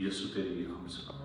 यीशु तेरे लिए हम सब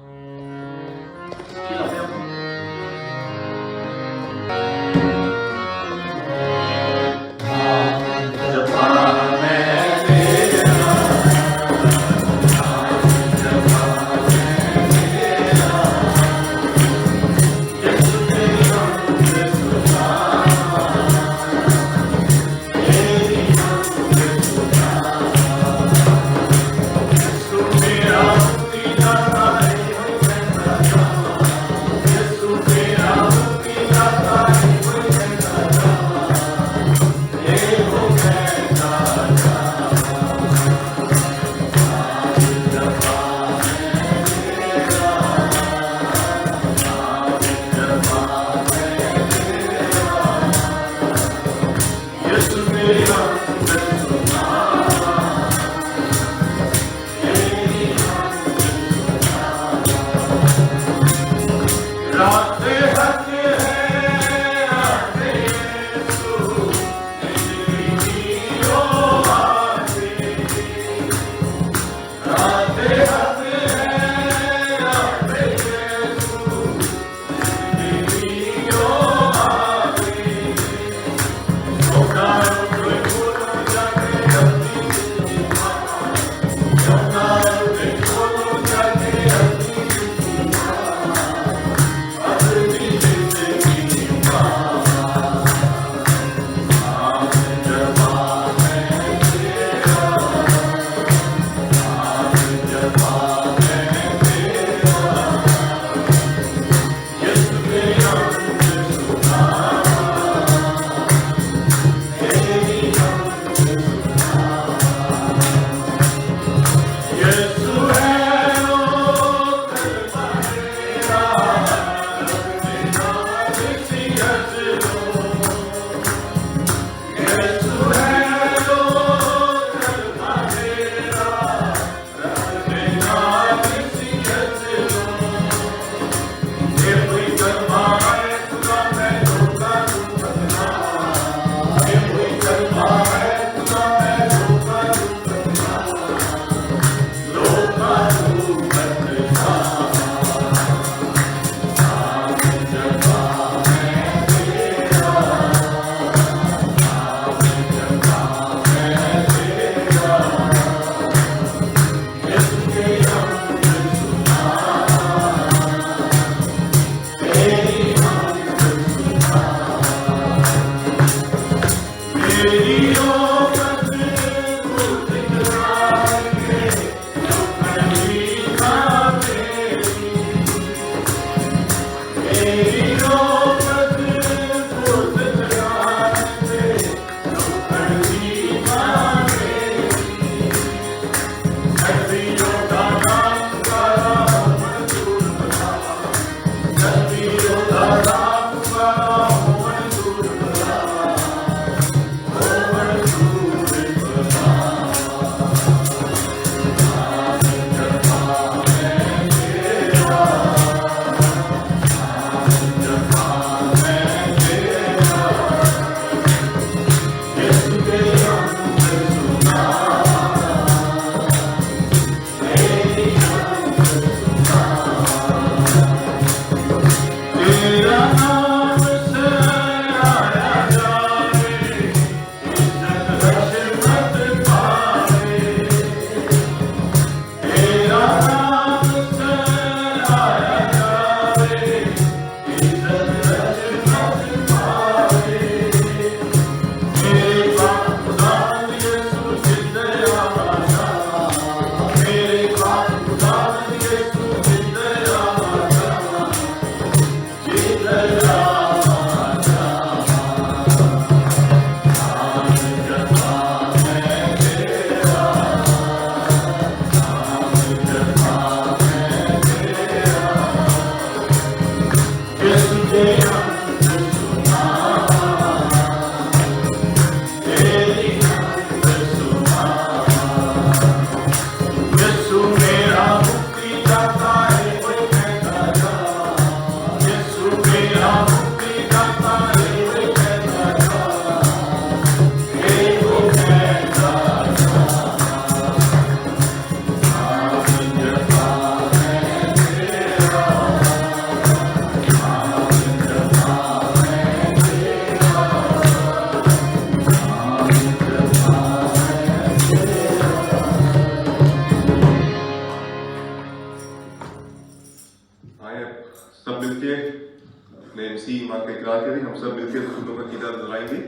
के रसूलों का कीदा दोहराएंगे।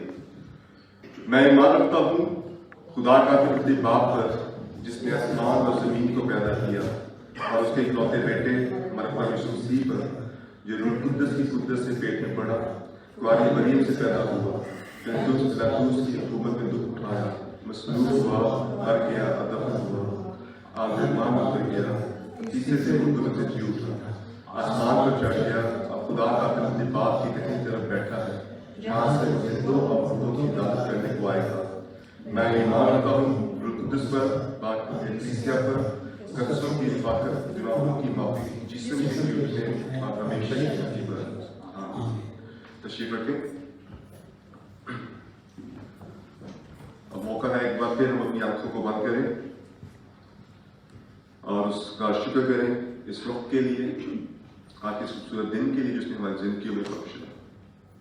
मैं ईमान रखता हूँ खुदा का फिरती बाप पर जिसने आसमान और जमीन को पैदा किया, और उसके इकलौते बेटे हमारे प्रभु यीशु मसीह पर जो रूह कुद्दस की कुद्दत से पेट में पड़ा, कुआरी मरियम से पैदा हुआ, पिलातुस की हुकूमत में दुख उठाया, मसलूब हुआ, मर गया, दफन हुआ, आखिर मां उतर गया, तीसरे से मुर्दों से जी उठा, आसमान पर चढ़ गया, अब खुदा का अपने बाप की दाहिनी तरफ बैठा है, जहां से जिंदों और मुर्दों की इबादत करने को आएगा। मैं ईमान रखता हूँ रूह कुद्दस पर, कलीसिया पर, कलीसिया की हिफाजत, गुनाहों की माफी, जिस्म के उठने और हमेशा की जिंदगी पर। तशरीफ रखें। अब मौका है एक बार फिर हम अपनी आंखों को बंद करें और उसका शुक्र करें इस वक्त के लिए, आज के खूबसूरत दिन के लिए जिसने हमारी जिंदगी में बख्शा।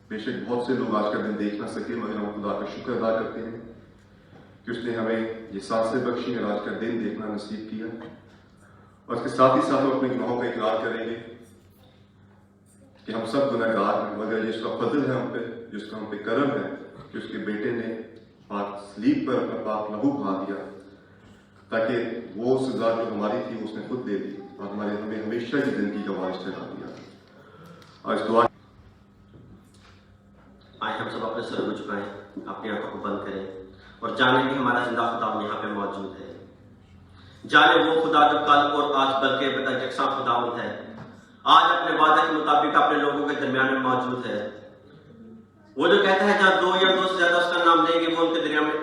बेशक बहुत से लोग आज का दिन देख ना सके, मगर हम खुदा का शुक्र अदा करते हैं कि उसने हमें ये सांसें बख्शी और आज का दिन देखना नसीब किया। और इसके साथ ही साथ हम अपने गुनाहों का इकरार करेंगे कि हम सब गुनहगार हैं, मगर ये उसका फजल है हम पे, जिसका हम पे करम है कि उसके बेटे ने पाक सलीब पर अपना पाक लहू बहा दिया, ताकि वो सजा जो हमारी थी उसने खुद दे दी और हमें हमेशा की जिंदगी का वारिस ठहरा दिया। और इस दुआ आए हम सब अपने सर को झुकाएं, अपनी आंखों को बंद करें और जाने कि हमारा जिंदा खुदा यहाँ पे मौजूद है। जाने वो खुदा जो कल और आज बल्कि बेहतर यकसा खुदावंद है, आज अपने वादे के मुताबिक अपने लोगों के दरमियान में मौजूद है। वो जो कहता है जहाँ दो या दो से ज्यादा उसका नाम लेंगे वो उनके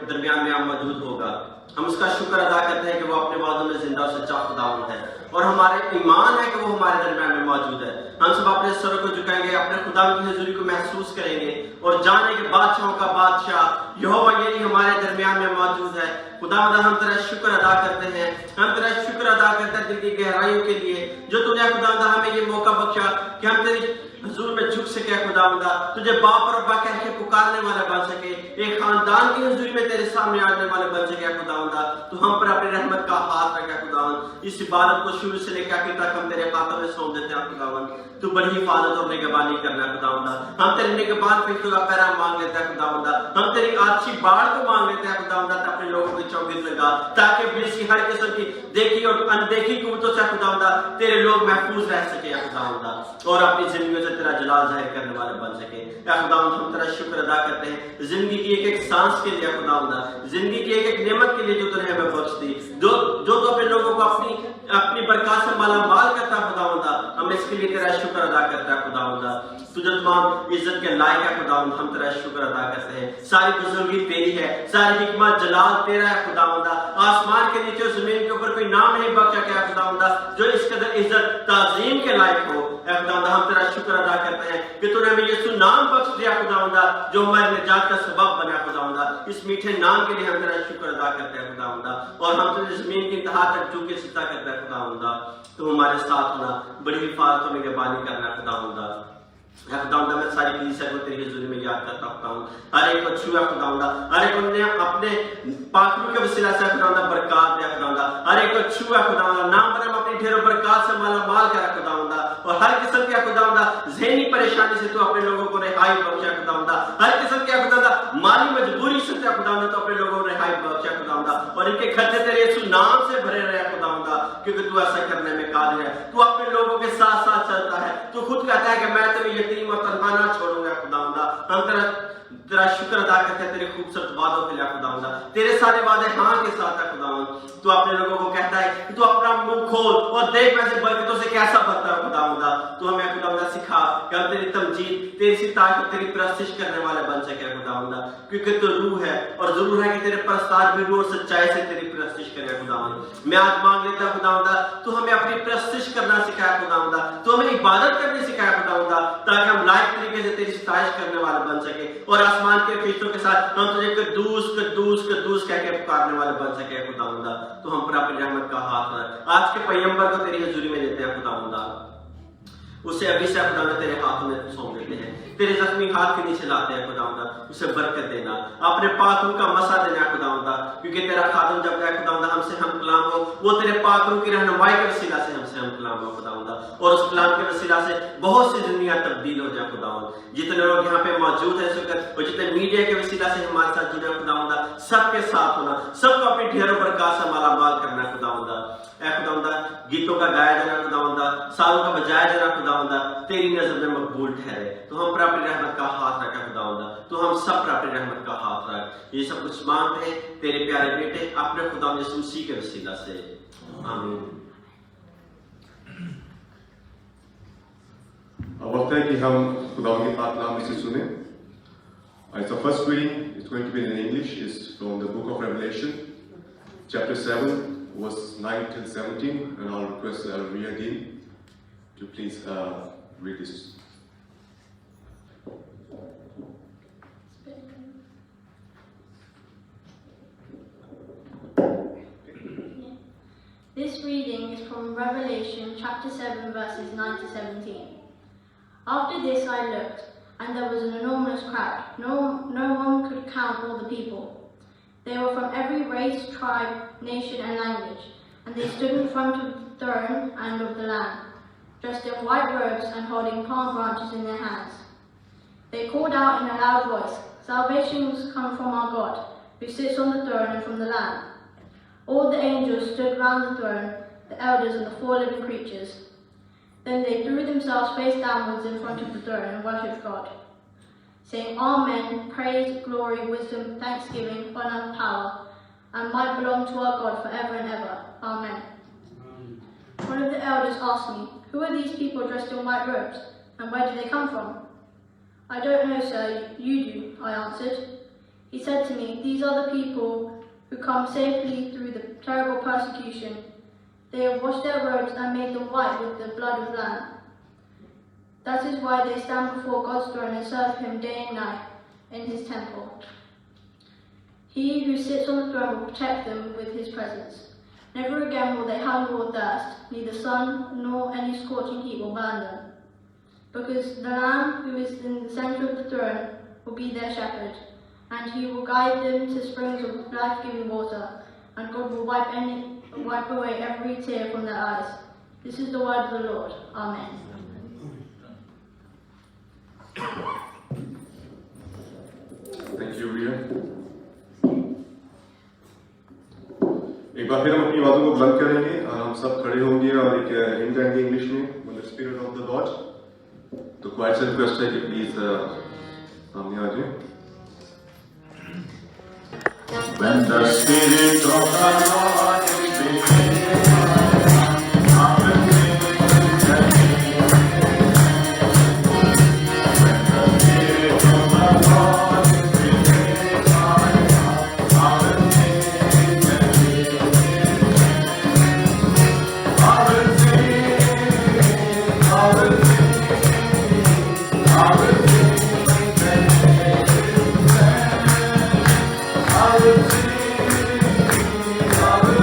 दरमियान में मौजूद होगा। हम उसका शुक्र अदा करते हैं कि वो अपने वादों में जिंदा और सच्चा खुदावंद है और हमारे ईमान है कि वो हमारे दरमियान में मौजूद है। हम सब अपने सरों को झुकाएंगे, अपने खुदा की हुजूरी को महसूस करेंगे और जाने के बादशाहों का बादशाह यहोवा यही हमारे दरमियान में मौजूद है। खुदा हम तेरा शुक्र अदा करते हैं, हम तेरा शुक्र अदा करते हैं दिल की गहराइयों के लिए जो तूने खुदा हमें ये मौका बख्शा कि हम तेरी हुजूर में झुक सके, खुदावंदा तुझे बाप और अब्बा कह के पुकारने वाले बन सके, एक खानदान की हुजूरी में तेरे सामने आने वाले बन सके। खुदावंदा तू हम पर अपनी रहमत का हाथ रखे। खुदावंद इस इबादत को शुरू से लेकर आखिर तक हम तेरे हाथों में सौंप देते हैं। खुदावंद तू बड़ी हिफाजत और निगहबानी करना। खुदावंदा हम तेरी निगहबान फिक्र का पैरा मांग लेते हैं। खुदावंदा हम तेरी अच्छी बाढ़ को मांग लेते हैं। खुदावंदा अपने लोगों की चौगिर लगा ताकि इब्लीस की हर किस्म की देखी और अनदेखी कुव्वतों से खुदावंदा तेरे लोग महफूज रह सके खुदावंदा और अपनी जिंदगी से तेरा जलाल जाहिर करने वाले बन सके। खुदावंद हम तेरा शुक्र अदा करते हैं जिंदगी की एक एक सांस के लिए, खुदावंदा जिंदगी की एक एक नेमत के लिए जो तूने हमें बख्श दी, जो तो अपने लोगों को अपनी बरकत से मालामाल करता खुदावंदा, हम इसके लिए तेरा शुक्र अदा करता है। खुदावंदा तुझे तमाम इज्जत के लायक है। खुदावंद हम तेरा शुक्र अदा करते हैं, सारी बुजुर्गी तेरी है, सारी हिकमत जलाल तेरा है। खुदावंदा आसमान के नीचे जमीन के ऊपर कोई नाम नहीं बख्शा गया खुदावंदा जो इस कदर इज्जत ताजीम के लायक हो। खुदावंदा हम तेरा शुक्र अदा करते हैं कि तूने हमें यीशु नाम बख्श दिया खुदावंदा जो हमारे निजात का सबब बना। खुदावंदा इस मीठे नाम के लिए हम तेरा शुक्र अदा करते हैं खुदावंदा और हम तुझे जमीन की इंतहा तक झुक के सिजदा करते हैं। खुदावंदा तू हमारे साथ होना, बड़ी हिफाजत और निगहबानी करना। खुदावंदा खुदावंदा मैं सारी कलीसिया को तेरी हुजूरी में याद करता हूं, हर एक को छुआ खुदावंदा, हर एक ने अपने पाखरू के वसीला से खुदावंदा बरकत दे। खुदावंदा हर एक को छुआ खुदावंदा, नाम पर अपनी ढेरों बरकत से मालामाल कर खुदावंदा और हर किस्म के खुदावंदा ज़हनी परेशानी से तू अपने लोगों को रिहाई बख्शा। खुदावंदा हर किस्म के खुदावंदा माली मजबूरी से खुदावंदा तो अपने लोगों को रिहाई बख्शा। खुदावंदा और इनके खर्चे तेरे यीशु नाम से भरे रहे खुदावंदा, क्योंकि तू ऐसा करने में कादिर है। तू अपने लोगों के साथ साथ चलता है, तू खुद कहता है कि मैं तुम्हें यतीम और तन्हा ना छोड़ूंगा। खुदावंदा हम तेरा शुक्र अदा करते हैं तेरे खूबसूरत वादों के लिए। खुदावंदा तेरे सारे वादे हाँ के साथ है। खुदावंद तू अपने लोगों को कहता है कि तू अपना मुंह खोल और देख मैं से बरकतों से कैसा बनता है। खुदावंदा तू हमें खुदावंदा सिखा कि हम तेरी तमजीद, तेरी सितारिश, तेरी परस्तिश करने वाले बन सके। खुदावंदा क्योंकि तू रूह है और जरूर है कि तेरे परस्तार भी रूह और सच्चाई से तेरी परस्तिश करे। खुदावंद मैं आज मांग लेता खुदावंदा तू हमें अपनी परस्तिश करना सिखाए। खुदावंदा तू हमें इबादत करनी सिखाए। खुदावंदा ताकि हम लायक तरीके से तेरी सितारिश करने वाले बन सके और आसमान के फरिश्तों के साथ हम तुझे कद्दूस कद्दूस कद्दूस कह के पुकारने वाले बन सके। खुदावंदा तो हम पर अपनी रहमत का हाथ रख। आज के पैगंबर को तेरी हुजूरी में देते हैं खुदावंदा, उसे अभी से खुदावंदा तेरे हाथों में सौंप देते हैं तेरे जख्मी हाथ के नीचे लाते हैं खुदावंदा, उसे बरकत देना, अपने पाक रूह का मसा देना खुदावंदा, क्योंकि तेरा खादम जब गया खुदावंदा हमसे हम कलाम हो, वो तेरे पाक रूह की रहनुमाई के वसीला से हमसे हम कलाम हो खुदावंदा, और उस कलाम के वसीला से बहुत सी दुनिया तब्दील हो जाए खुदावंद। जितने लोग यहाँ पे मौजूद हैं इस वक्त और जितने मीडिया के वसीला से हमारे साथ जुड़े हैं खुदावंदा, सबके साथ होना, सबको अपनी ढेरों बरकत से मालामाल करना खुदावंदा। ऐ खुदावंदा, गीतों का गाया जाना खुदावंदा, सालों का बजाया जाना खुदावंदा, तेरी नजर में मकबूल ठहरे। तो हम पर अपनी रहमत का हाथ रखा खुदावंदा, तो हम सब पर अपनी रहमत का हाथ रख। ये सब कुछ मांगते हैं तेरे प्यारे बेटे अपने खुदावंद यीशु मसीह के वसीला से, आमीन। अब वक्त है कि हम खुदावंद के पाक कलाम में से सुने। The first reading is going to be in English, is from the book of Revelation, chapter 7, verse 9 till 17, and I'll request Ria again to please read this. This reading is from Revelation chapter 7 verses 9 to 17. After this I looked, and there was an enormous crowd. No one could count all the people. They were from every race, tribe, nation and language, and they stood in front of the throne and of the Lamb, dressed in white robes and holding palm branches in their hands. They called out in a loud voice, "Salvation has come from our God, who sits on the throne and from the Lamb." All the angels stood round the throne, the elders and the 4 living creatures. Then they threw themselves face downwards in front of the throne and worshipped God, saying, "Amen, praise, glory, wisdom, thanksgiving, honor, power, and might belong to our God forever and ever. Amen." One of the elders asked me, "Who are these people dressed in white robes, and where do they come from?" "I don't know, sir, you do," I answered. He said to me, "These are the people who come safely through the terrible persecution. They have washed their robes and made them white with the blood of the Lamb. That is why they stand before God's throne and serve him day and night in his temple. He who sits on the throne will protect them with his presence. Never again will they hunger or thirst, neither sun nor any scorching heat will burn them. Because the Lamb who is in the center of the throne will be their shepherd, and he will guide them to springs of life-giving water, and God will wipe away every tear from their eyes." This is the word of the Lord. Amen. Thank you, Ria. एक बार फिर हम अपनी आवाज़ों को बुलंद करेंगे और हम सब खड़े होंगे और एक हिंट गाएंगे इंग्लिश में, "When the Spirit of the Lord." तो क्वाइट से रिक्वेस्ट है कि प्लीज सामने आ जाए। When the Spirit of the Lord is within, I will sing the name. When the Spirit of the Lord is within, I will sing the name. I will sing, I will sing, I will sing the name. I will sing, I will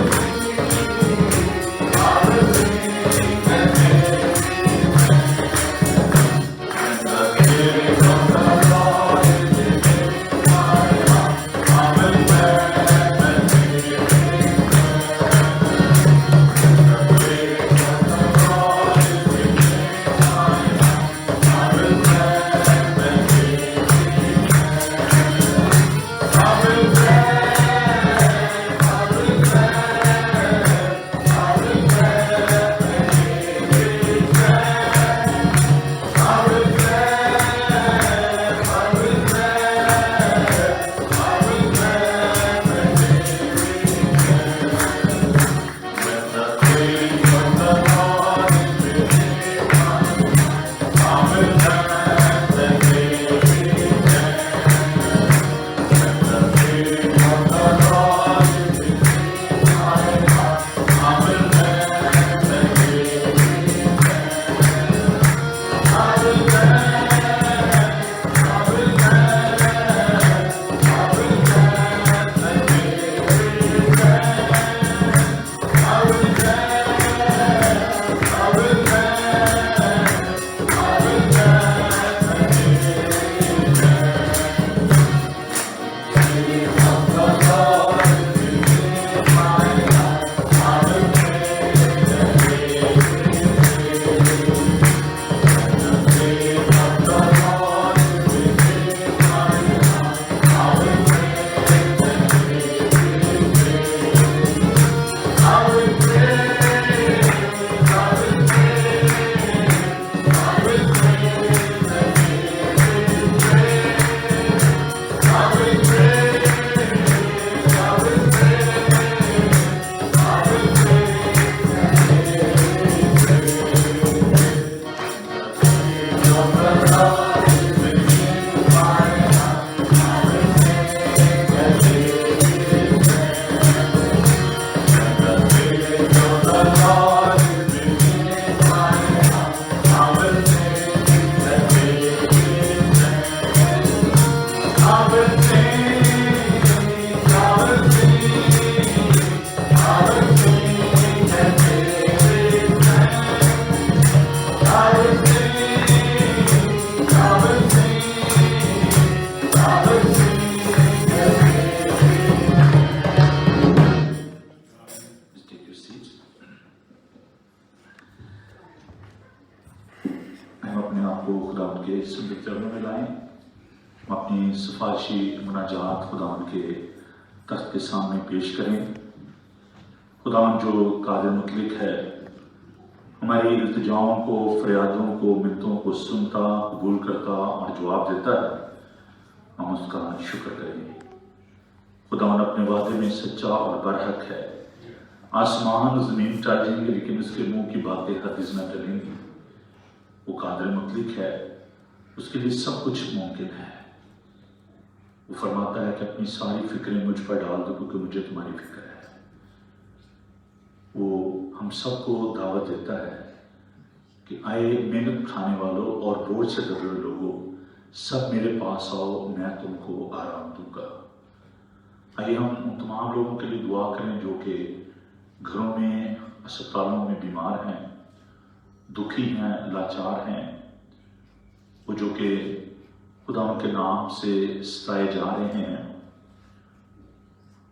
Take your seats. हम अपने आप को खुदा के सुंदर चरणों में लाएं। हम अपनी सिफारिशी मुनाजात खुदा के तख्त के सामने पेश करें। खुदा जो कादिर मुतलिक है, हमारी इल्तिजाओं को, फरियादों को, मिन्नतों को सुनता, कबूल करता और जवाब देता है, हम उसका शुक्र करेंगे। खुदा अपने वादे में सच्चा और बरहक है। आसमान और ज़मीन टल जाएंगे लेकिन उसके मुंह की बातें हरगिज़ न टलेंगी। वो कादिर मुतलिक है, उसके लिए सब कुछ मुमकिन है। वो फरमाता है कि अपनी सारी फिक्रें मुझ पर डाल दो क्योंकि मुझे तुम्हारी फिक्र है। वो हम सबको दावत देता है कि आए मेहनत उठाने वालों और बोझ से दबे हुए लोगों, सब मेरे पास आओ, मैं तुमको आराम दूंगा। आइए हम उन तमाम लोगों के लिए दुआ करें जो कि घरों में, अस्पतालों में बीमार हैं, दुखी हैं, लाचार हैं, वो जो कि खुदा के नाम से सताए जा रहे हैं।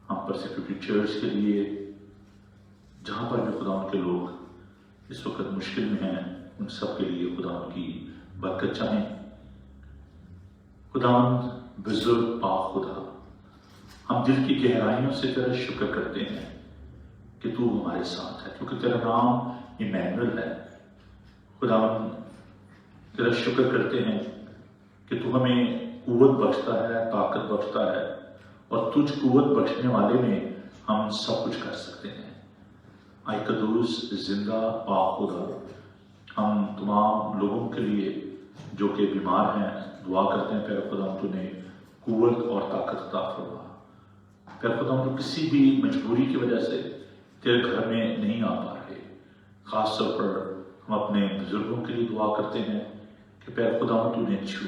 हम परसिक्यूटेड चर्च के लिए, जहाँ पर भी खुदा के लोग इस वक्त मुश्किल में हैं, उन सब के लिए खुदा की बरकत चाहें। खुदा बुजुर्ग पाक खुदा, हम दिल की गहराइयों से तेरा शुक्र करते हैं कि तू हमारे साथ है, क्योंकि तेरा नाम इमैनुअल है। खुदा तेरा शुक्र करते हैं कि तू हमें कुव्वत बख्शता है, ताकत बख्शता है, और तुझ कुव्वत बख्शने वाले में हम सब कुछ कर सकते हैं। आई कदूस जिंदा पाक खुदा, हम तमाम लोगों के लिए जो कि बीमार हैं दुआ करते हैं। प्यारे खुदा तूने कुव्वत और ताकत अता फरमा। प्यारे खुदा जो किसी भी मजबूरी की वजह से तेरे घर में नहीं आ पा रहे, खास तौर पर हम अपने बुजुर्गों के लिए दुआ करते हैं कि प्यारे खुदा तूने छू,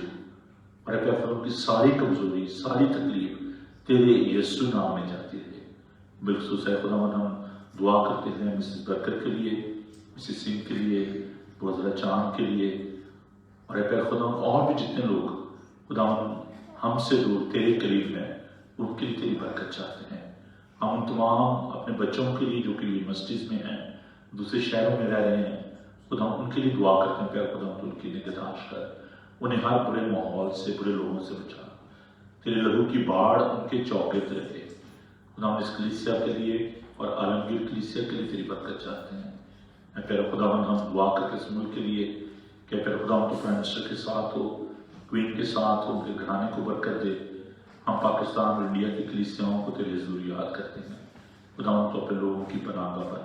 और प्यारे खुदा की सारी कमजोरी, सारी तकलीफ तेरे यीशु नाम में जाती है। बिलखुसूस है खुदा हम दुआ करते हैं मिसेस बरकत के लिए, मिसेस सिंह के लिए, बोजरा चांद के लिए, और प्यारे खुदा और भी जितने लोग खुदा हमसे दूर तेरे करीब हैं, उनके लिए तेरी बरकत चाहते हैं। हम उन तमाम अपने बच्चों के लिए जो कि यूनिवर्सिटीज़ में हैं, दूसरे शहरों में रह रहे हैं, खुदा उनके लिए दुआ करते हैं। प्यारे खुदा तो उनकी निगहदाश्त कर, उन्हें हर बुरे माहौल से, बुरे लोगों से बचा। तेरे लहू की बाढ़ उनके चौकित रहे। खुदा इस कलीसिया के लिए और आलमगीर कलीसिया के लिए तेरी बरकत चाहते हैं। मैं प्यारे खुदा हम दुआ करके इस मुल्क के लिए कि प्यारे खुदा तो प्राइम मिनिस्टर के साथ हो, क्वीन के साथ हो, उनके घराने को बरकत दे। हम पाकिस्तान और इंडिया की कलीसियाओं को तेरे हुजूर याद करते हैं। खुदा तो अपने लोगों की पनाह पर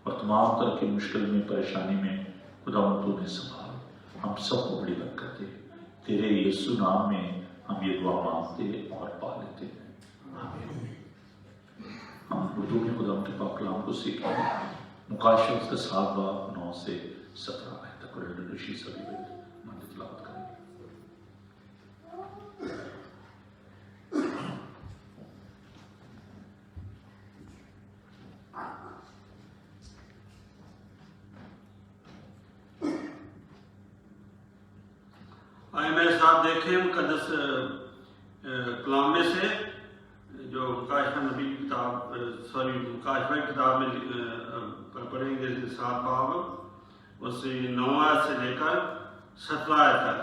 और तमाम तरह की मुश्किल में, परेशानी में खुदा तो उन्हें संभाल। हम सबको बड़ी बरकत दे। तेरे यीशु नाम में हम ये दुआ मांगते और पा लेते हैं, आमीन। हम उर्दू में खुदा के पाक कलाम को सीखें। मुकाशफ से 7 बाब 9 से 17 आयत तक ऋषि सभी मन तिलावत करें। आइए मेरे साथ देखें मुकद्दस कलाम में से जो मुकाशफा नबी की किताब, मुकाशफा की किताब में पढ़ेंगे 7 बाब उससे 9 से लेकर 17 तक।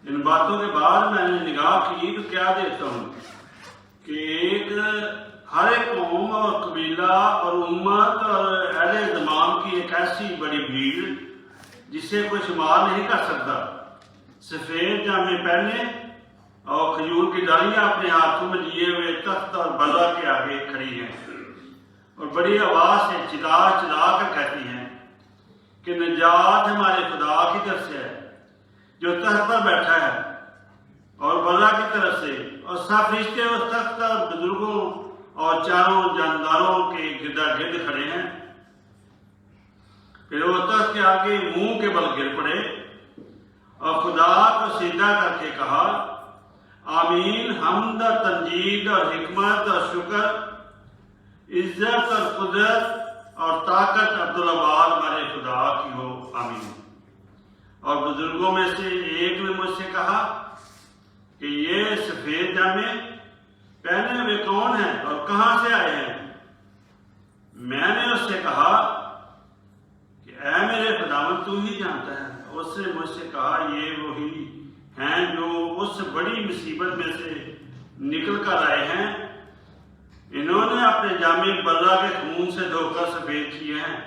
इन बातों के बाद मैंने निगाह की तो क्या देखता हूँ कि हर एक कौम और कबीला और उम्मत और अहले ज़मान की एक ऐसी बड़ी भीड़ जिसे कोई शुमार नहीं कर सकता, सफेद जामे पहने और खजूर की डालियां अपने हाथों में लिए हुए तख्त और बजा के आगे खड़ी हैं और बड़ी आवाज से चिल्ला चिल्ला कर कहती हैं कि निजात हमारे खुदा की तरफ से है जो तख्त पर बैठा है और बजा की तरफ से, और सब रिश्ते उस तख्त और बुजुर्गों और चारों जानदारों के गिरदा गिर्द खड़े हैं। फिर वो तख्त के आगे मुंह के बल गिर पड़े और खुदा को सीधा करके कहा, आमीन। हमद और तंजीद और हिकमत और शुक्र, इज्जत और कुदरत और ताकत अब्दुल-अबार हमारे खुदा की हो, आमीन। और बुजुर्गों में से एक ने मुझसे कहा कि ये सफेद जामे पहने हुए कौन हैं और कहां से आए हैं? मैंने उससे कहा कि ऐ मेरे खुदावंद, तू ही जानता है। उसने मुझसे कहा, ये वही हैं जो उस बड़ी मुसीबत में से निकल कर आए हैं। इन्होंने अपने जामे बर्रा के खून से धोकर सफेद किए हैं।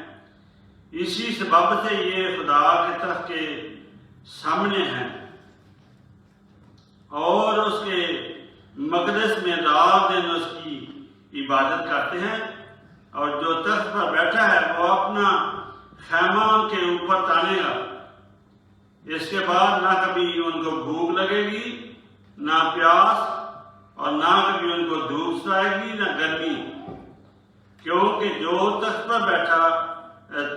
इसी सबब से ये खुदा के तरफ के सामने हैं और उसके मकदस में रात दिन उसकी इबादत करते हैं। और जो तख्त पर बैठा है वो अपना खैमा उनके ऊपर तानेगा। इसके बाद ना कभी उनको भूख लगेगी, ना प्यास, और ना कभी उनको धूप सताएगी, ना गर्मी, क्योंकि जो तख्त पर बैठा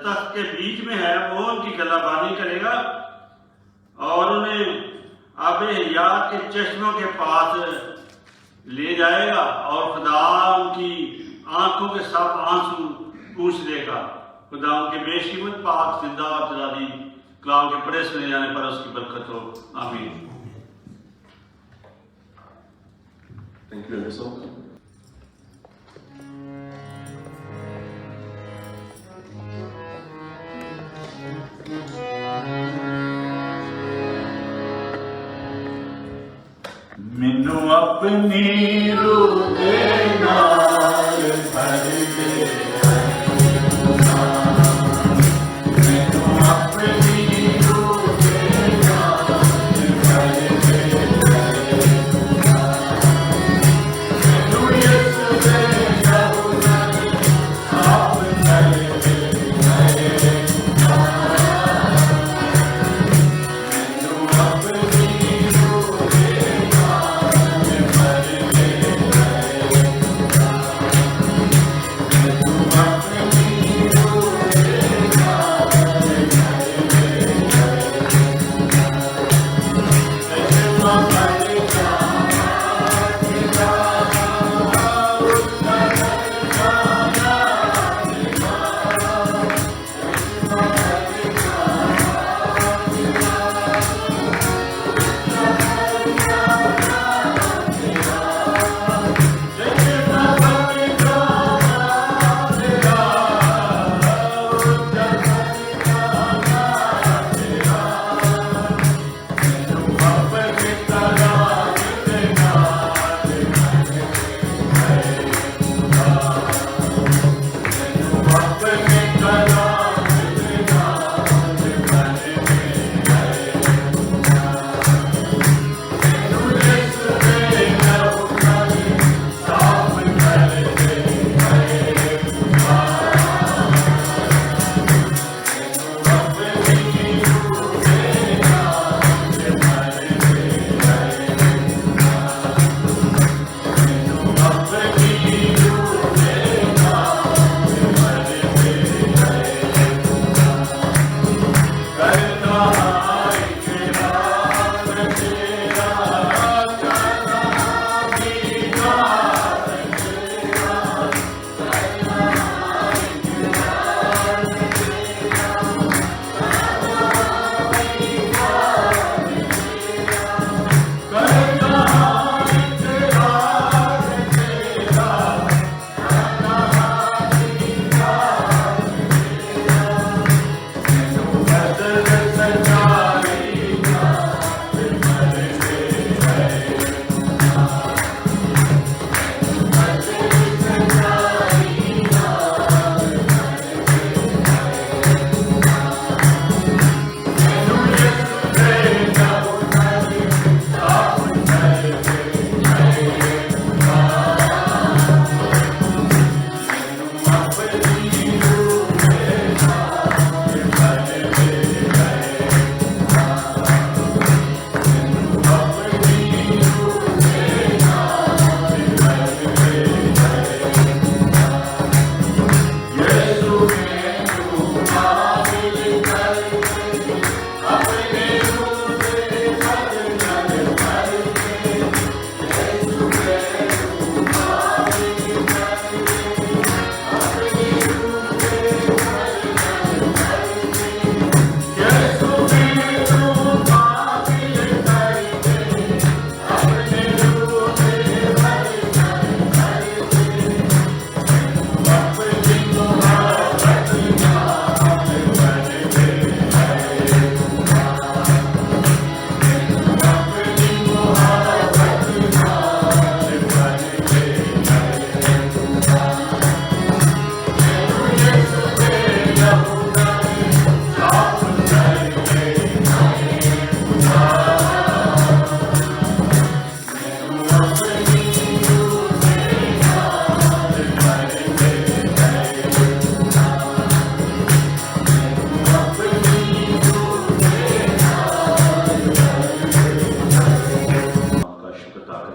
तख्त के बीच में है वो उनकी गलाबानी करेगा और उन्हें आबे हयात के चश्मों के पास ले जाएगा और खुदा उनकी आंखों के साथ आंसू पूछ लेगा। खुदा उनके बेशकीमत पाक जिंदा और जलाली कलाम के पढ़े सुने जाने पर उसकी बरकत हो, आमीन। Thank you, Anderson. मैनू अपनी रूह दे नाल भर दे, मैनू अपनी रूह दे नाल भर दे, मैनू यीशु दे लहू नाल साफ कर दे, मैनू अपनी रूह दे नाल भर दे, मैनू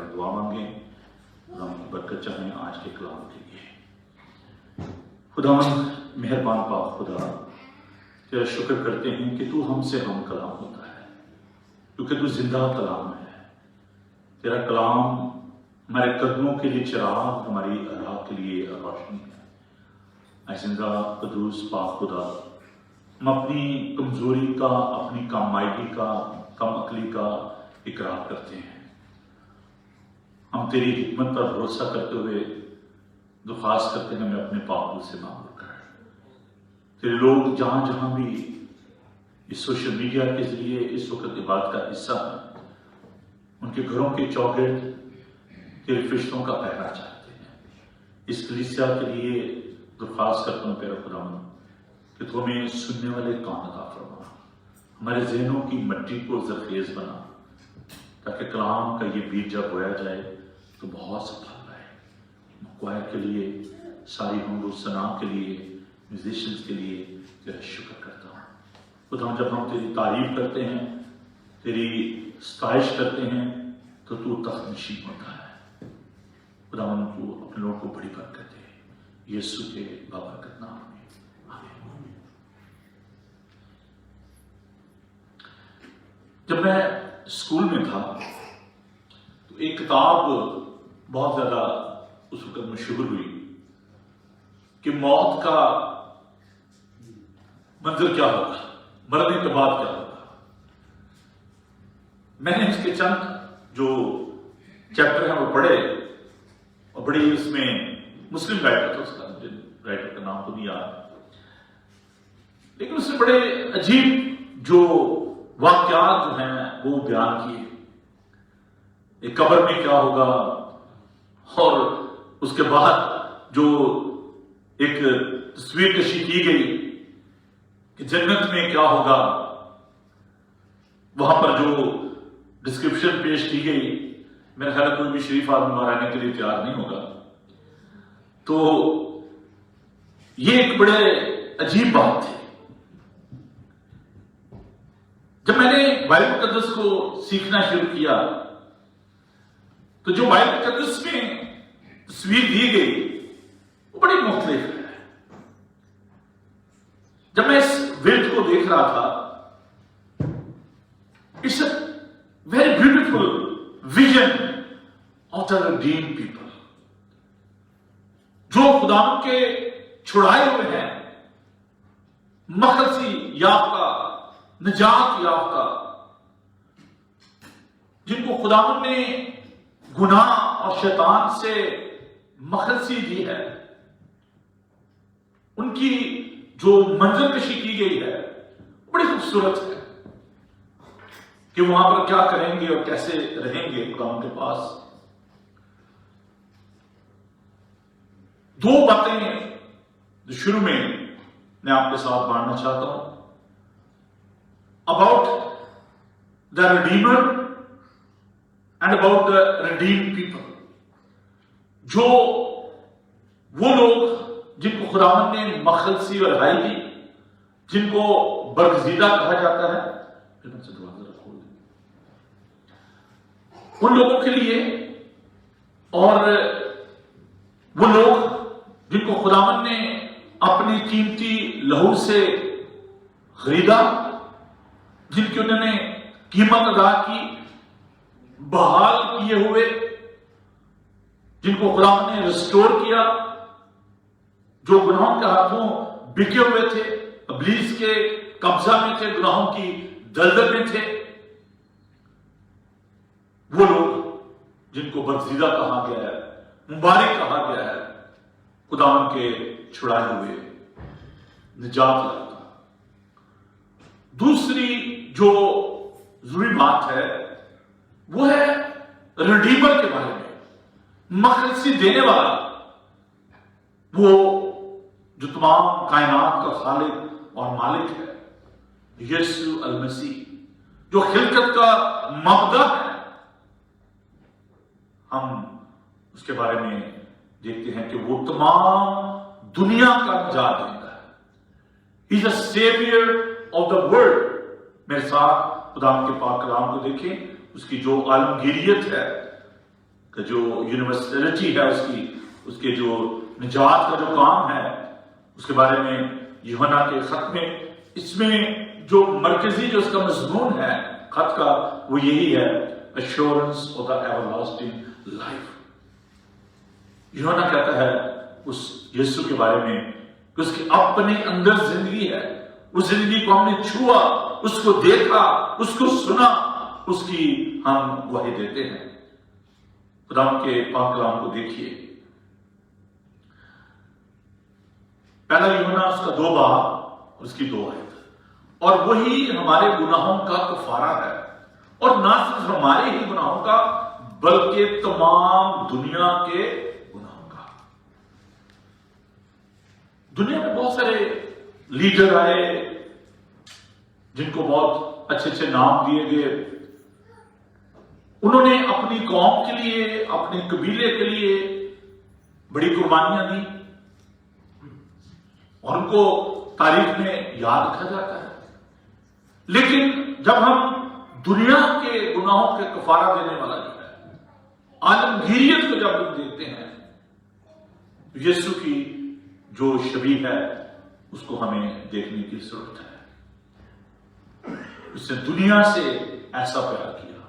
بارے میں دعا مانگیں، خدا کی برکت چاہیں آج کے کلام کے لیے۔ خداوند مہربان پاک خدا، تیرا شکر کرتے ہیں کہ تو ہم سے ہم کلام ہوتا ہے، کیونکہ تو زندہ کلام ہے۔ تیرا کلام ہمارے قدموں کے لیے چراغ، ہماری راہ کے لیے روشنی ہے۔ اے زندہ قدوس پاک خدا، ہم اپنی کمزوری کا، اپنی کم مائگی کا، کم عقلی کا اقرار کرتے ہیں۔ ہم تیری حکمت پر بھروسہ کرتے ہوئے درخواست کرتے ہیں ہمیں اپنے پاکوں سے معمور کر۔ تیرے لوگ جہاں جہاں بھی اس سوشل میڈیا کے ذریعے اس وقت عبادت کا حصہ ہیں، ان کے گھروں کے چوگرد تیرے فرشتوں کا پہرا چاہتے ہیں۔ اس کلیسیا کے لیے درخواست کرتا ہوں پیارا خداوند کہ تو ہمیں سننے والے کان عطا فرما، ہمارے ذہنوں کی مٹی کو زرخیز بنا، تاکہ کلام کا یہ بیج جب بویا جائے تو بہت سا پھل آئے۔ مکوائر کے لیے، ساری حمد و ثنا کے لیے، میوزیشنز کے لیے تیرا شکر کرتا ہوں۔ خدا جب ہم تیری تعریف کرتے ہیں، تیری ستائش کرتے ہیں تو تو تخت نشین ہوتا ہے۔ خدا تو اپنے لوگوں کو بڑی برکت دے، یسوع کے بابرکت نام میں آمین۔ جب میں اسکول میں تھا تو ایک کتاب بہت زیادہ اس وقت مشہور ہوئی کہ موت کا منظر کیا ہوگا، مرنے کے بعد کیا ہوگا۔ میں نے اس کے چند جو چیپٹر ہیں وہ پڑھے، اور بڑی اس میں مسلم رائٹر تھا، اس کا مجھے رائٹر کا نام تو نہیں یاد، لیکن اس سے بڑے عجیب جو واقعات جو ہیں وہ بیان کیے۔ ایک قبر میں کیا ہوگا، اور اس کے بعد جو ایک تصویر کشی کی گئی کہ جنت میں کیا ہوگا، وہاں پر جو ڈسکرپشن پیش کی گئی، میرا خیال ہے کوئی بھی شریف آدمی وہاں رہنے کے لیے تیار نہیں ہوگا۔ تو یہ ایک بڑے عجیب بات تھی۔ جب میں نے بائبل مقدس کو سیکھنا شروع کیا تو جو بائبل مقدس میں تصویر دی گئی وہ بڑی مختلف ہے۔ جب میں اس ورد کو دیکھ رہا تھا، it's a very beautiful vision of the redeemed people, جو خدا کے چھڑائے ہوئے ہیں، مخلصی یافتہ، نجات یافتہ، جن کو خدا نے گناہ اور شیطان سے مخلصی دی ہے، ان کی جو منظر کشی کی گئی ہے بڑی خوبصورت ہے کہ وہاں پر کیا کریں گے اور کیسے رہیں گے خدا کے پاس۔ دو باتیں جو شروع میں آپ کے ساتھ بانٹنا چاہتا ہوں، about the Redeemer and about the redeemed people۔ جو وہ لوگ جن کو خداوند نے مخلصی اور رہائی دی، جن کو برگزیدہ کہا جاتا ہے، ان لوگوں کے لیے، اور وہ لوگ جن کو خداوند نے اپنی قیمتی لہو سے خریدا، جن کی انہوں نے قیمت ادا کی، بحال کیے ہوئے، جن کو خداوند نے ریسٹور کیا، جو گناہوں کے ہاتھوں بکے ہوئے تھے، ابلیس کے قبضہ میں تھے، گناہوں کی دلدل میں تھے، وہ لوگ جن کو برگزیدہ کہا گیا ہے، مبارک کہا گیا ہے، خداوند کے چھڑائے ہوئے، نجات یافتہ۔ دوسری جو ضروری بات ہے وہ ہے ریڈیمر کے بارے میں، مخلصی دینے والا، وہ جو تمام کائنات کا خالق اور مالک ہے، یسوع المسیح، جو خلقت کا مبدأ ہے۔ ہم اس کے بارے میں دیکھتے ہیں کہ وہ تمام دنیا کا نجات دیندا ہے۔ He is the savior of the world۔ میرے ساتھ خدا کے پاک کلام کو دیکھیں، اس کی جو عالمگیریت ہے کا جو یونیورسلٹی ہے اس کے جو نجات کا جو کام ہے اس کے بارے میں یوحنا کے خط میں اس میں جو مرکزی جو اس کا مضمون ہے خط کا وہ یہی ہے assurance of the everlasting life. یوحنا کہتا ہے اس یسوع کے بارے میں کہ اس کے اپنے اندر زندگی ہے، اس زندگی کو ہم نے چھوا، اس کو دیکھا، اس کو سنا، اس کی ہم گواہی دیتے ہیں۔ خدا کے پاک کلام کو دیکھیے، پہلا یوحنا اس کا 2 باب اس کی 2 آیت، اور وہی ہمارے گناہوں کا کفارہ ہے، اور نہ صرف ہمارے ہی گناہوں کا بلکہ تمام دنیا کے گناہوں کا۔ دنیا میں بہت سارے لیڈر آئے جن کو بہت اچھے اچھے نام دیے گئے، انہوں نے اپنی قوم کے لیے، اپنے قبیلے کے لیے بڑی قربانیاں دی اور ان کو تاریخ میں یاد رکھا جاتا ہے۔ لیکن جب ہم دنیا کے گناہوں کے کفارہ دینے والا جو ہے، عالمگیریت کو جب ہم دیکھتے ہیں، یسوع کی جو شبیہ ہے اس کو ہمیں دیکھنے کی ضرورت ہے۔ اس نے دنیا سے ایسا پیار کیا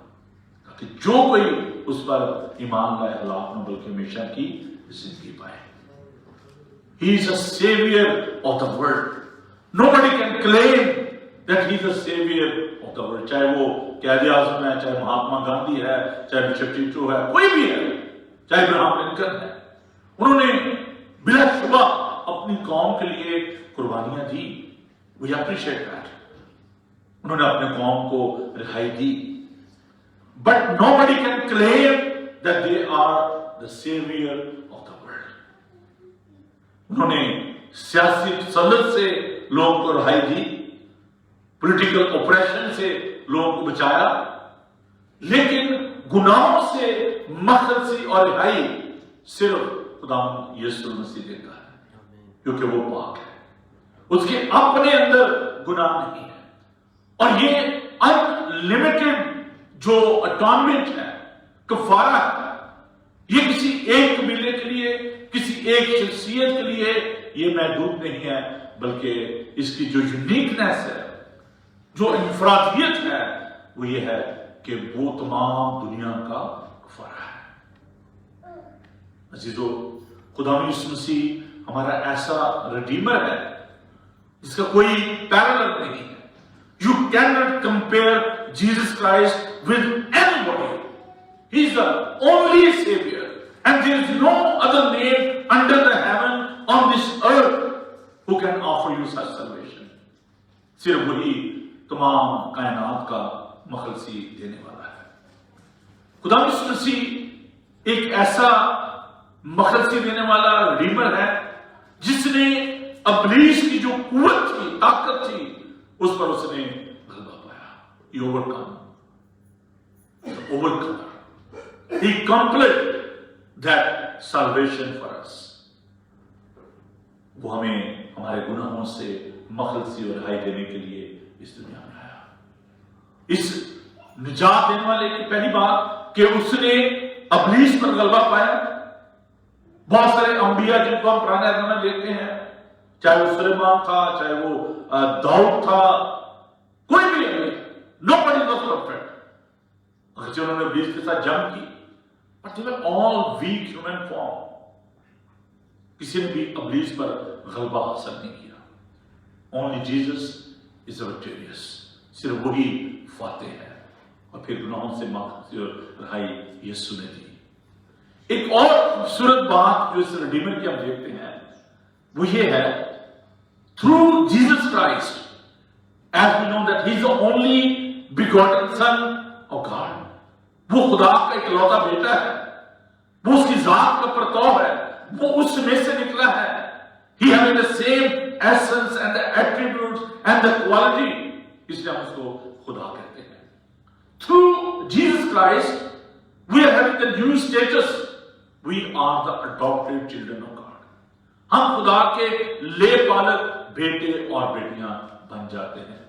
تاکہ جو کوئی اس پر ایمان لائے ہلاک نہ بلکہ ہمیشہ کی زندگی پائے۔ He is a savior of the world. Nobody can claim that he is a savior of the world. چاہے وہ قائد اعظم ہے، چاہے مہاتما گاندھی ہے، چاہے بشپ ٹیٹو ہے، کوئی بھی ہے، چاہے ابراہم لنکن ہے، انہوں نے بلا شبہ اپنی قوم کے لیے قربانیاں دی۔ We appreciate that. انہوں نے اپنے قوم کو رہائی دی۔ But nobody can claim that they are the savior of the world. انہوں نے سیاسی تسلط سے لوگوں کو رہائی دی، پولیٹیکل اپریشن سے لوگوں کو بچایا، لیکن گناہوں سے مخلصی اور رہائی صرف خدا یسوع مسیح دیتا ہے، کیونکہ وہ پاک ہے، اس کے اپنے اندر گناہ نہیں ہے۔ اور یہ ان لمیٹڈ جو اٹانمنٹ ہے، کفارہ ہے، یہ کسی ایک قبیلے کے لیے، کسی ایک شخصیت کے لیے یہ محدود نہیں ہے، بلکہ اس کی جو یونیکنیس ہے، جو انفرادیت ہے، وہ یہ ہے کہ وہ تمام دنیا کا کفارہ ہے۔ عزیزو، خدا یسوع مسیح ہمارا ایسا ریڈیمر ہے جس کا کوئی پیرالل نہیں ہے۔ You cannot compare Jesus Christ with anybody. He is the only Savior, and there is no other name under the heaven on this earth who can offer you such salvation. صرف وہی تمام کائنات کا مخلصی دینے والا ہے۔ خدا یسوع مسیح ایک ایسا مخلصی دینے والا ریڈیمر ہے جس نے ابلیس کی جو قوت تھی، طاقت تھی، اس پر اس نے غلبہ پایا۔ He overcome. The overcomer. He completed that salvation for us. وہ ہمیں ہمارے گناہوں سے مخلصی اور رہائی دینے کے لیے اس دنیا میں آیا۔ اس نجات دینے والے کی پہلی بات کہ اس نے ابلیس پر غلبہ پایا۔ بہت سارے انبیاء جن کو ہم پرانے عہد میں دیکھتے ہیں، چاہے وہ سلیمان تھا، چاہے وہ داؤد تھا، کوئی بھی نہیں، nobody was perfect. اگرچہ انہوں نے ابلیس کے ساتھ جنگ کی، but they were all weak human form. کسی نے بھی ابلیس پر غلبہ حاصل نہیں کیا۔ Only Jesus is victorious. صرف وہی فاتح ہے، اور پھر گناہوں سے مغفرت اور رہائی یسوع نے دی۔ ایک اور خوبصورت بات جو اس ریڈیمر کی ہم دیکھتے ہیں وہ یہ ہے، through Jesus Christ, as we know that he is the only begotten son of God. وہ خدا کا اکلوتا بیٹا ہے، وہ اس کی ذات کا پرتو ہے، وہ اس میں سے نکلا ہے۔ He having the same essence and the attributes and the quality، اس لیے ہم اس کو خدا کہتے ہیں۔ Through Jesus Christ, we are having the new status. We are the adopted children of God. ہم خدا کے لے پالک بیٹے اور بیٹیاں بن جاتے ہیں۔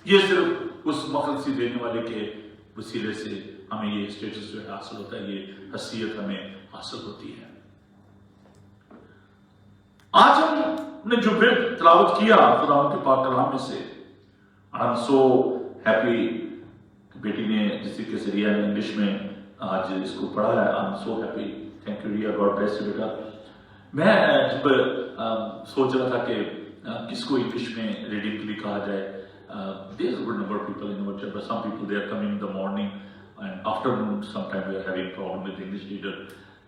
یہ صرف اس مخلصی دینے والے کے وسیلے سے ہمیں یہ اسٹیٹس جو ہے حاصل ہوتا ہے، یہ حیثیت ہمیں حاصل ہوتی ہے۔ آج ہم نے جو ورد تلاوت کیا خدا کے پاک کلام میں سے، آئی ایم سو ہیپی، بیٹی نے جس کے ذریعے انگلش میں آج اس کو پڑھا ہے، I am so happy, thank you ریا، گاڈ بلیس یو بیٹا۔ میں جب سوچ رہا تھا کہ کس کو انگلش میں ریڈنگ کے لیے کہا جائے، there is a good number of people in our church, but some people they are coming in the morning and afternoon, sometimes we are having problem with English reader.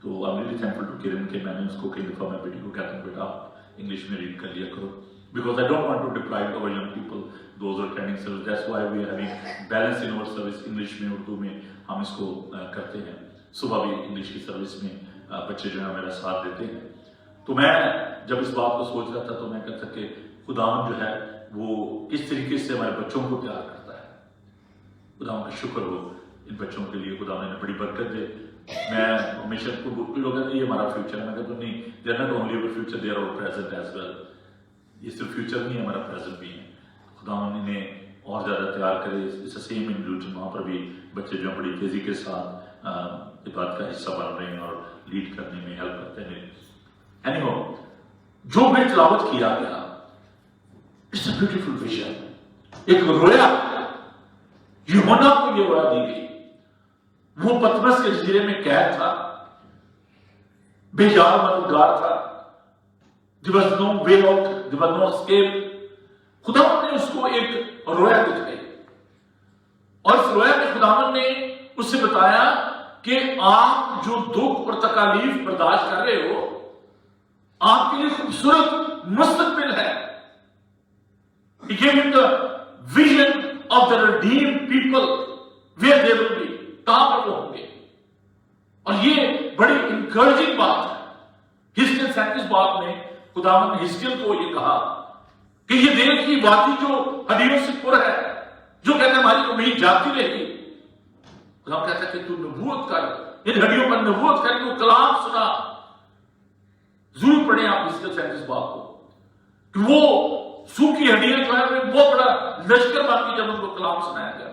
تو I'm really thankful to Kiran کہ میں نے اس کو کئی دفعہ میں بیٹی کو کہتا ہوں بیٹا آپ انگلش میں ریڈ کر لیا کرو، because I don't want to deprive our young people, those who are attending service. That's why we are having balance in our service. English میں، اردو میں ہم اس کو کرتے ہیں، صبح بھی انگلش کی سروس میں بچے جو ہیں میرا ساتھ دیتے ہیں۔ تو میں جب اس بات کو سوچ رہا تھا تو میں کہتا کہ خداوند جو ہے وہ کس طریقے سے ہمارے بچوں کو پیار کرتا ہے۔ خداوند کا شکر ہو ان بچوں کے لیے، خداوند نے بڑی برکت دے۔ میں ہمیشہ لوگ کہتے ہیں یہ ہمارا فیوچر ہے، میں کہتا ہوں نہیں، they are not only our future, they are our present as well. یہ صرف فیوچر نہیں ہے، ہمارا پریزنٹ بھی ہے۔ خداوند انہیں اور زیادہ تیار کرے۔ اس سیم انڈیویجن وہاں پر بھی بچے جو بڑی تیزی کے ساتھ عبادت کا حصہ بن رہے ہیں اور لیڈ کرنے میں ہیلپ کرتے ہیں۔ اینی ہو، جو میں تلاوت کیا گیا، اٹس اے بیوٹیفل ویژن، ایک رویا، یوحنا کو یہ رویا دی گئی۔ وہ پطرس کے جزیرے میں قید تھا، بے یار مددگار تھا، there was no way out, there was no escape۔ خداوند نے اس کو ایک رویا دکھائی، اور اس رویا میں خداوند نے اس سے بتایا کہ آپ جو دکھ اور تکالیف برداشت کر رہے ہو، آپ کے لیے خوبصورت مستقبل ہے۔ He gave him the vision of the redeemed people, where they will be، کہاں پر وہ ہوں گے۔ اور یہ بڑی انکریجنگ بات ہے۔ ہزقیل 37 باب میں خداوند نے ہزقیل کو یہ کہا کہ یہ دیکھ کی وادی جو ہڈیوں سے پر ہے، جو کہتے ہیں ہماری امید جاتی رہے گی، خداوند کہتا ہے کہ تو نبوت کر، ان ہڈیوں پر نبوت کر کے وہ کلام سنا۔ ضرور پڑھیں آپ ہزقیل 37 باب کو، کہ وہ سوکھی ہڈیاں جو ہے بہت بڑا لشکر بن کے جب ان کو کلام سنایا گیا،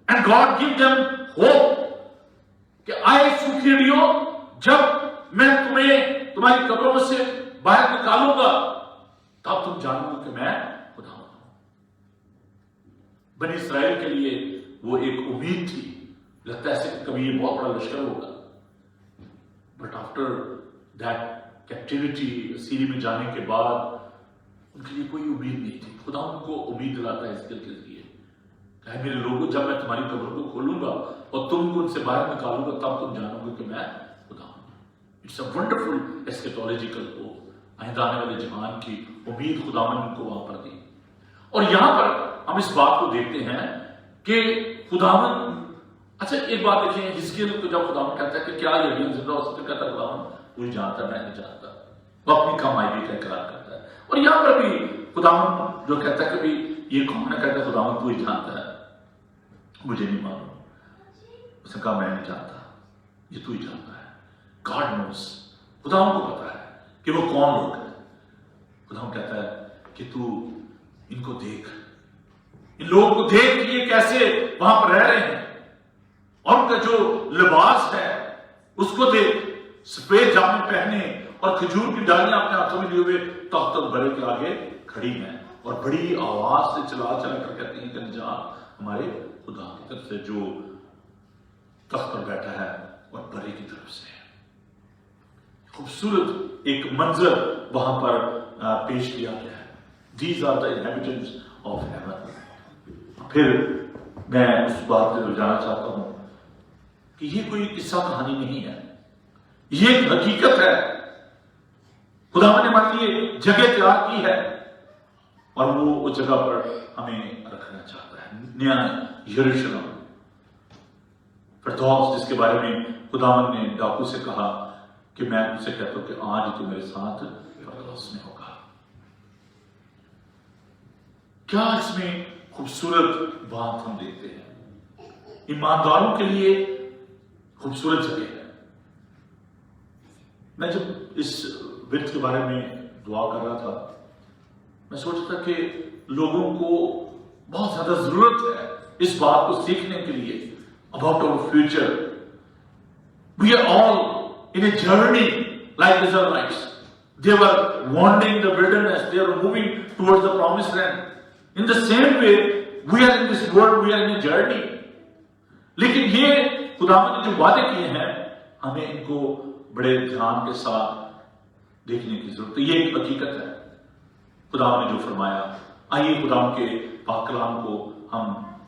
and God give them hope کہ آئے سوکھی ہڈیوں، جب میں تمہیں تمہاری قبروں میں سے باہر نکالوں گا تب تم جانو گے کہ میں خدا ہوں۔ بنی اسرائیل کے لیے وہ ایک امید تھی، لگتا ہے کہ کبھی یہ بہت بڑا لشکر ہوگا، بٹ آفٹر دیٹ کیپٹیوٹی، اسیری میں جانے کے بعد ان کے لیے کوئی امید نہیں تھی۔ خدا ان کو امید دلاتا ہے ہزقیل کے ذریعے کہ میرے لوگوں، جب میں تمہاری قبر کو کھولوں گا اور تم کو ان سے باہر نکالوں گا تب تم جانو گے کہ میں خدا ہوں۔ اٹس اے ونڈرفل ایسکیٹولوجیکل ہوپ، آئندہ آنے والے جہان کی امید خداوند ان کو وہاں پر دی۔ اور یہاں پر ہم اس بات کو دیکھتے ہیں کہ خداوند، اچھا ایک بات دیکھیں، ہزقیل کو جب خداوند کہتا ہے کہ کیا یہ ہڈیاں زندہ ہو سکتی، کہتا ہے خداوند وہی جانتا ہے، میں نہیں جانتا، وہ اپنی کمائی کا اقرار کرتا ہے۔ اور یہاں پر بھی خداوند جو کہتا ہے کہ یہ کون ہے، کہتا ہے خداوند تو ہی جانتا ہے، مجھے نہیں معلوم۔ اس نے کہا میں نہیں جانتا، یہ تو ہی جانتا ہے۔ گاڈ نوز، خداوند کو پتا ہے کہ وہ کون لوگ ہیں۔ خداوند کہتا ہے کہ تو ان کو دیکھ، ان لوگوں کو دیکھ کہ یہ کیسے وہاں پر رہ رہے ہیں، اور ان کا جو لباس ہے اس کو دیکھ، سفید جامے پہنے اور کھجور کی ڈالیاں اپنے ہاتھوں میں لیے ہوئے تخت برے کے آگے کھڑی ہیں، اور بڑی آواز سے چلا چلا کر کہتی ہیں کہ نجات ہمارے خدا کی طرف سے جو تخت پر بیٹھا ہے اور برے کی طرف سے ہے۔ خوبصورت ایک منظر وہاں پر پیش کیا گیا ہے۔ These are the inhabitants of heaven۔ پھر میں اس بات سے جانا چاہتا ہوں کہ یہ کوئی قصہ کہانی نہیں ہے، یہ ایک حقیقت ہے۔ خدا نے ہمارے لیے جگہ تیار کی ہے اور وہ اس جگہ پر ہمیں رکھنا چاہتا ہے، نیا یروشلم، فردوس، جس کے بارے میں خداوند نے ڈاکو سے کہا کہ میں ان سے کہتا ہوں کہ آج تو میرے ساتھ فردوس میں ہوگا۔ کیا اس میں خوبصورت بات ہم دیکھتے ہیں، ایمانداروں کے لیے خوبصورت جگہ ہے۔ میں جب اس ورد کے بارے میں دعا کر رہا تھا، میں سوچتا تھا کہ لوگوں کو بہت زیادہ ضرورت ہے اس بات کو سیکھنے کے لیے about our future. We are all in a journey like the Israelites. They were wandering the wilderness. They were moving towards the promised land. In the same way, we are in this world, we are in a journey. लेकिन ये खुदावंद ने जो वादे किए हैं, हमें इनको बड़े ध्यान के साथ देखने की जरूरत है। ये एक हकीकत है खुदावंद ने जो फरमाया। आइए खुदावंद के पाक कलाम को हम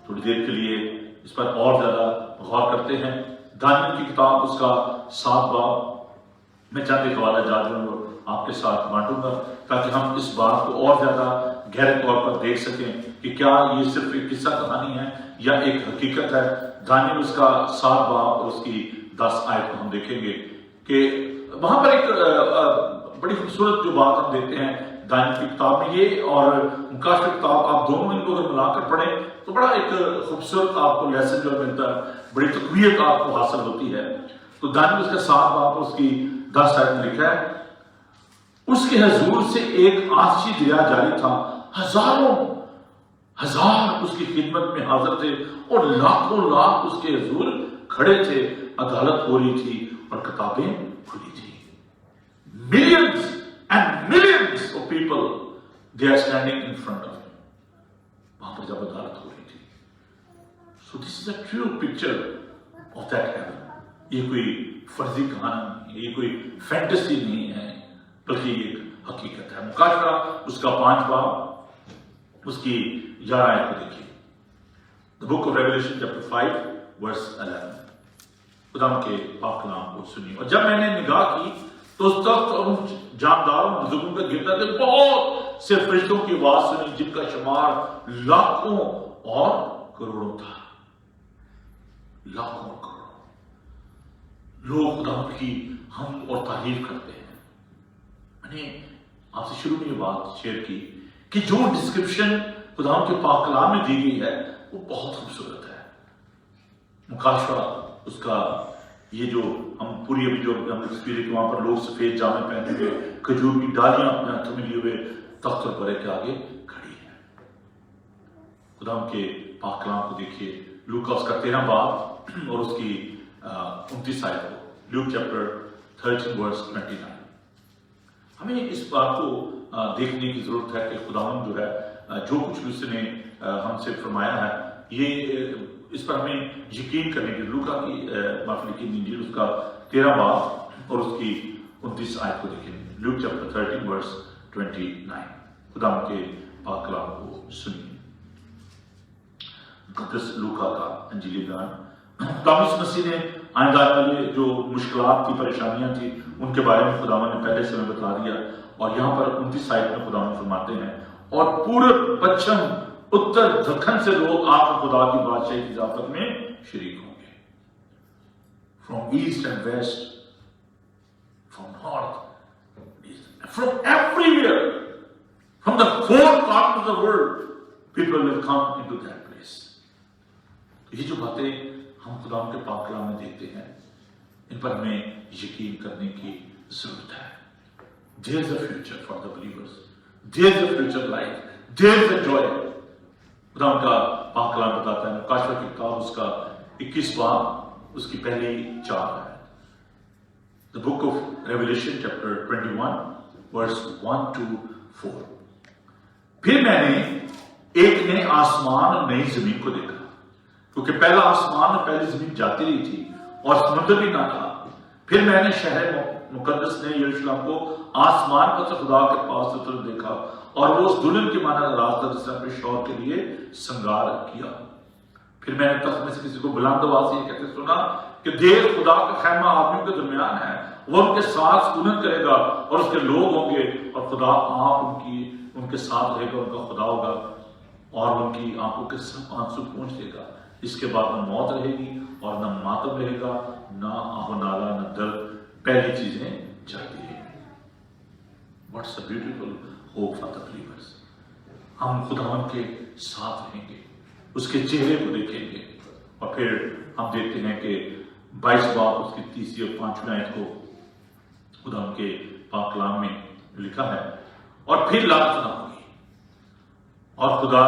थोड़ी देर के लिए इस पर और ज्यादा गौर करते हैं। दानियल की किताब उसका 7 बाब, मैं चंद एक हवाला जादू आपके साथ बांटूंगा ताकि हम इस बात को और ज्यादा गहरे तौर पर देख सकें कि क्या ये सिर्फ एक किस्सा कहानी है या एक हकीकत है। दानियल उसका 7 बाब और उसकी 10 आयत को हम देखेंगे कि वहां पर एक बड़ी खूबसूरत जो बात हम देखते हैं दानियल की किताब में, ये और मुकाश की किताब, आप दोनों इनको अगर मिलाकर पढ़ें तो बड़ा एक खूबसूरत आपको लेसन जो मिलता है, बड़ी तकवीयत आपको हासिल होती है। तो दानियल उसका 7 बाब और उसकी 10 आयत में लिखा है, उसके हजूर से एक आशी दरिया जारी था, हजारों हजार उसकी खिदमत में हाजिर थे और लाखों लाख उसके हजूर खड़े थे। अदालत हो रही थी और किताबें खुली थी। Millions and millions of people, they are standing in front of him. वहां पर जब अदालत हो रही थी। So this is a true picture of that heaven. ये कोई फर्जी कहानी नहीं है, ये कोई फैंटेसी नहीं है, बल्कि एक हकीकत है। मुकाशरा उसका 5 बाब उसकी 11 आयत को देखिए। The book of revelation chapter 5 verse 11। खुदाम के पाक कलाम को सुनिए। और जब मैंने निगाह की तो उस तख्त और उन जानदारों बुजुर्गों के गिरते थे बहुत से फरिश्तों की आवाज सुनी जिनका शुमार लाखों और करोड़ों था। लाखों और करोड़ों लोग खुदा की हम और तारीफ करते हैं। मैंने आपसे शुरू में ये बात शेयर की कि जो डिस्क्रिप्शन खुदा के पाक कलाम में दी गई है वो बहुत खूबसूरत है। मुकाशवा उसका ये जो हम पूरी अभी जो हम एक्सपीरियंस, वहां पर लोग सफेद जामे पहने हुए खजूर की डालियां अपने हाथों में लिए हुए तख्त और बड़े के आगे खड़ी है। खुदा के पाक कलाम को देखिए। लूका उसका 13 बाब और उसकी 29 आयत को। Luke chapter 13 verse 29। हमें इस बात को देखने की जरूरत है कि खुदावंद जो है जो कुछ भी उसने हमसे फरमाया है, ये इस पर हमें यकीन करने की। लूका की माफी की इंजील उसका 13 बाब और उसकी 29 आयत को देखें। Luke chapter 13 verse 29। खुदावंद के पाक कलाम को सुनिए। मुकद्दस लूका का इंजीली बयान। यीशु मसीह ने आने वाले जो मुश्किलात थी, परेशानियां थी, उनके बारे में खुदावंद ने पहले से हमें बता दिया। और यहाँ पर 29 आयत में खुदावंद फरमाते हैं, और पूर्व पश्चिम उत्तर दक्षिण से लोग आकर खुदा की बादशाही की ज़ियाफत में शरीक होंगे। From east and west, from north, from everywhere, from the 4 corners of the world, people will come into that place. ये जो बातें हम खुदा के पाक कलाम में देखते हैं, इन पर हमें यकीन करने की जरूरत है। There is a future for the believers. There is a future life. There is a joy. खुदा का पाक कलाम बताता है। मुकाशवा की किताब उसका 21 बाब उसकी पहली 4 है। The book of Revelation chapter 21 verse 1 to 4। फिर मैंने एक नए आसमान और नई जमीन को देखा, क्योंकि पहला आसमान और पहली जमीन जाती रही थी और समुद्र भी ना था। फिर मैंने शहर मुकद्दस ने यरूशलेम को आसमान पर से खुदा के पास से तुरंत देखा, और वो उस दुल्हन के माना रास्ता जिसने अपने शौहर के लिए श्रृंगार किया। फिर मैंने तख्त में से किसी को बुलंद आवाज से कहते सुना कि देख खुदा का खैमा आदमियों के दरमियान है, वो उनके साथ सुकूनत करेगा और उसके लोग होंगे, और खुदा आप उनके साथ रहेगा, उनका खुदा होगा और उनकी आंखों के सब आंसू पहुंच देगा। इसके बाद न मौत रहेगी और न मातम रहेगा, न आहो नाला, न दर्द, पहली चीजें जाती रहेंगी। What's a beautiful hope for the believers। हम खुदावंद के साथ रहेंगे, उसके चेहरे को देखेंगे। और फिर हम देखते हैं कि 22 बाब उसकी 3 और 5 आयत को खुदावंद के पाक कलाम में लिखा है, और फिर लानत ना होगी, और खुदा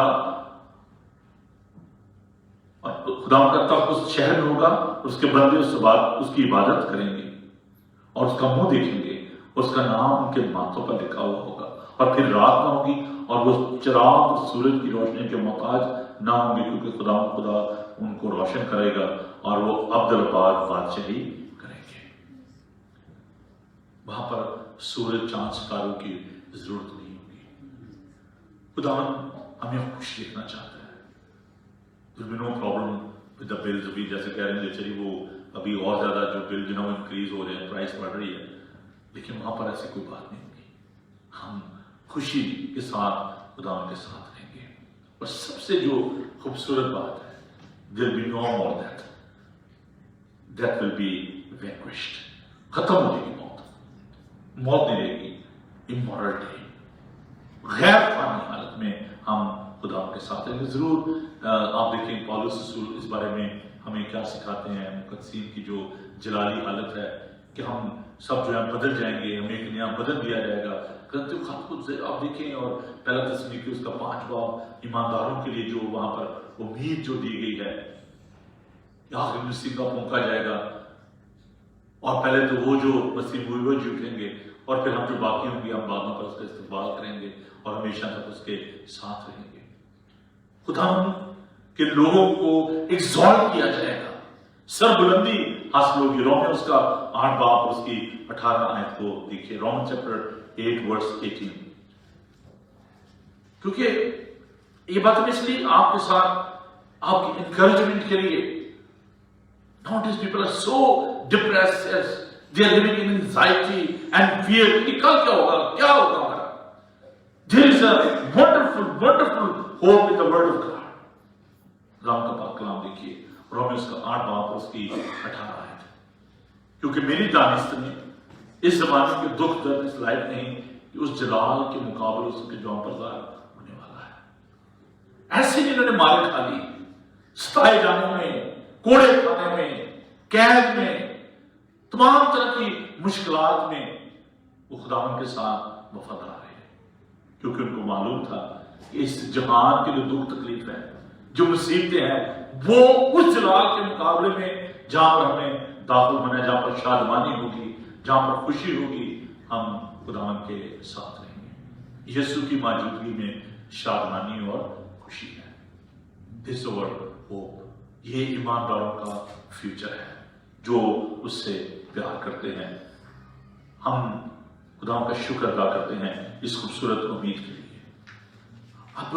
और خدا کا تخت اس شہر میں ہوگا، اس کے بندے اس بعد اس کی عبادت کریں گے اور اس کا منہ دیکھیں گے، اس کا نام ان کے ماتھوں پر لکھا ہوا ہوگا، اور پھر رات نہ ہوگی اور وہ چراغ اور سورج کی روشنی کے محتاج نہ ہوں گے، کیونکہ خدا ان کو روشن کرے گا اور وہ ابدالآباد بادشاہی کریں گے۔ وہاں پر سورج چاند ستاروں کی ضرورت نہیں ہوگی۔ خدا ہمیں خوش دیکھنا چاہتا ہے۔ There will be no problem with the bills. ابھی جیسے کہہ رہے ہیں چلیے وہ ابھی اور زیادہ جو بل جو انکریز ہو رہے ہیں، پرائس بڑھ رہی ہے، لیکن وہاں پر ایسی کوئی بات نہیں ہوگی۔ ہم خوشی کے ساتھ خدا کے ساتھ رہیں گے۔ اور سب سے جو خوبصورت بات ہے، there will be no more death. Death will be vanquished. ختم ہو جائے گی موت نہیں رہے گی، immortality، غیر فانی حالت میں ہم خدا کے ساتھ رہیں گے۔ ضرور آپ دیکھیں پالوس رسول اس بارے میں ہمیں کیا سکھاتے ہیں، مقدسین کی جو جلالی حالت ہے کہ ہم سب جو ہے بدل جائیں گے، ہمیں ایک نیا بدل دیا جائے گا۔ کرنتھیوں خط کو آپ دیکھیں اور پہلا تسلونیکی اس کا 5 باب ایمانداروں کے لیے جو وہاں پر امید جو دی گئی ہے کہ آخر مسیح کا پھونکا جائے گا، اور پہلے تو وہ جو مسیح ہوئے جو اٹھیں گے، اور پھر ہم جو باقی ہوں گے ہم بعدوں پر اس کا استقبال کریں گے اور ہمیشہ تک اس کے ساتھ رہیں گے۔ خدا کے لوگوں کو ایگزالٹ کیا جائے گا، سر بلندی حاصل ہوگی۔ رومن اس کا 8 باب اس کی 18 آیت کو دیکھیے، رومن چیپٹر 8 ورس 18۔ کیونکہ یہ بات میں اس لیے آپ کے ساتھ آپ کی انکریجمنٹ کے لیے، nowadays people are so depressed as they are living in anxiety and fear کہ کل کیا ہوگا، کیا ہوگا ہمارا۔ There is a wonderful, wonderful hope in the word of God۔ Ram کا پاک کلام دیکھیے، رومن اس کا 8 باب اس کی 18 آیت۔ کیونکہ میری دانست میں اس زمانے کے دکھ درد اس لائق نہیں کہ اس جلال کے مقابلے اس کے جو پر ظاہر ہونے والا ہے۔ ایسے جنہوں نے مارے کھا لی، ستائے جانے میں، کوڑے کھانے میں، قید میں، تمام طرح کی مشکلات میں، وہ خداوند کے ساتھ وفادار رہے، کیونکہ ان کو معلوم تھا کہ اس جہان کے جو دکھ تکلیف ہے، جو مصیبتیں ہیں، وہ اس جلال کے مقابلے میں جہاں پر ہمیں داخل ہونا ہے، جہاں پر شادمانی ہوگی، جہاں پر خوشی ہوگی، ہم خداوند کے ساتھ رہیں گے۔ یسوع کی موجودگی میں شادمانی اور خوشی ہے۔ This is our hope۔ یہ ایمانداروں کا فیوچر ہے جو اس سے پیار کرتے ہیں۔ ہم خداوند کا شکر ادا کرتے ہیں اس خوبصورت امید کے لیے۔ اب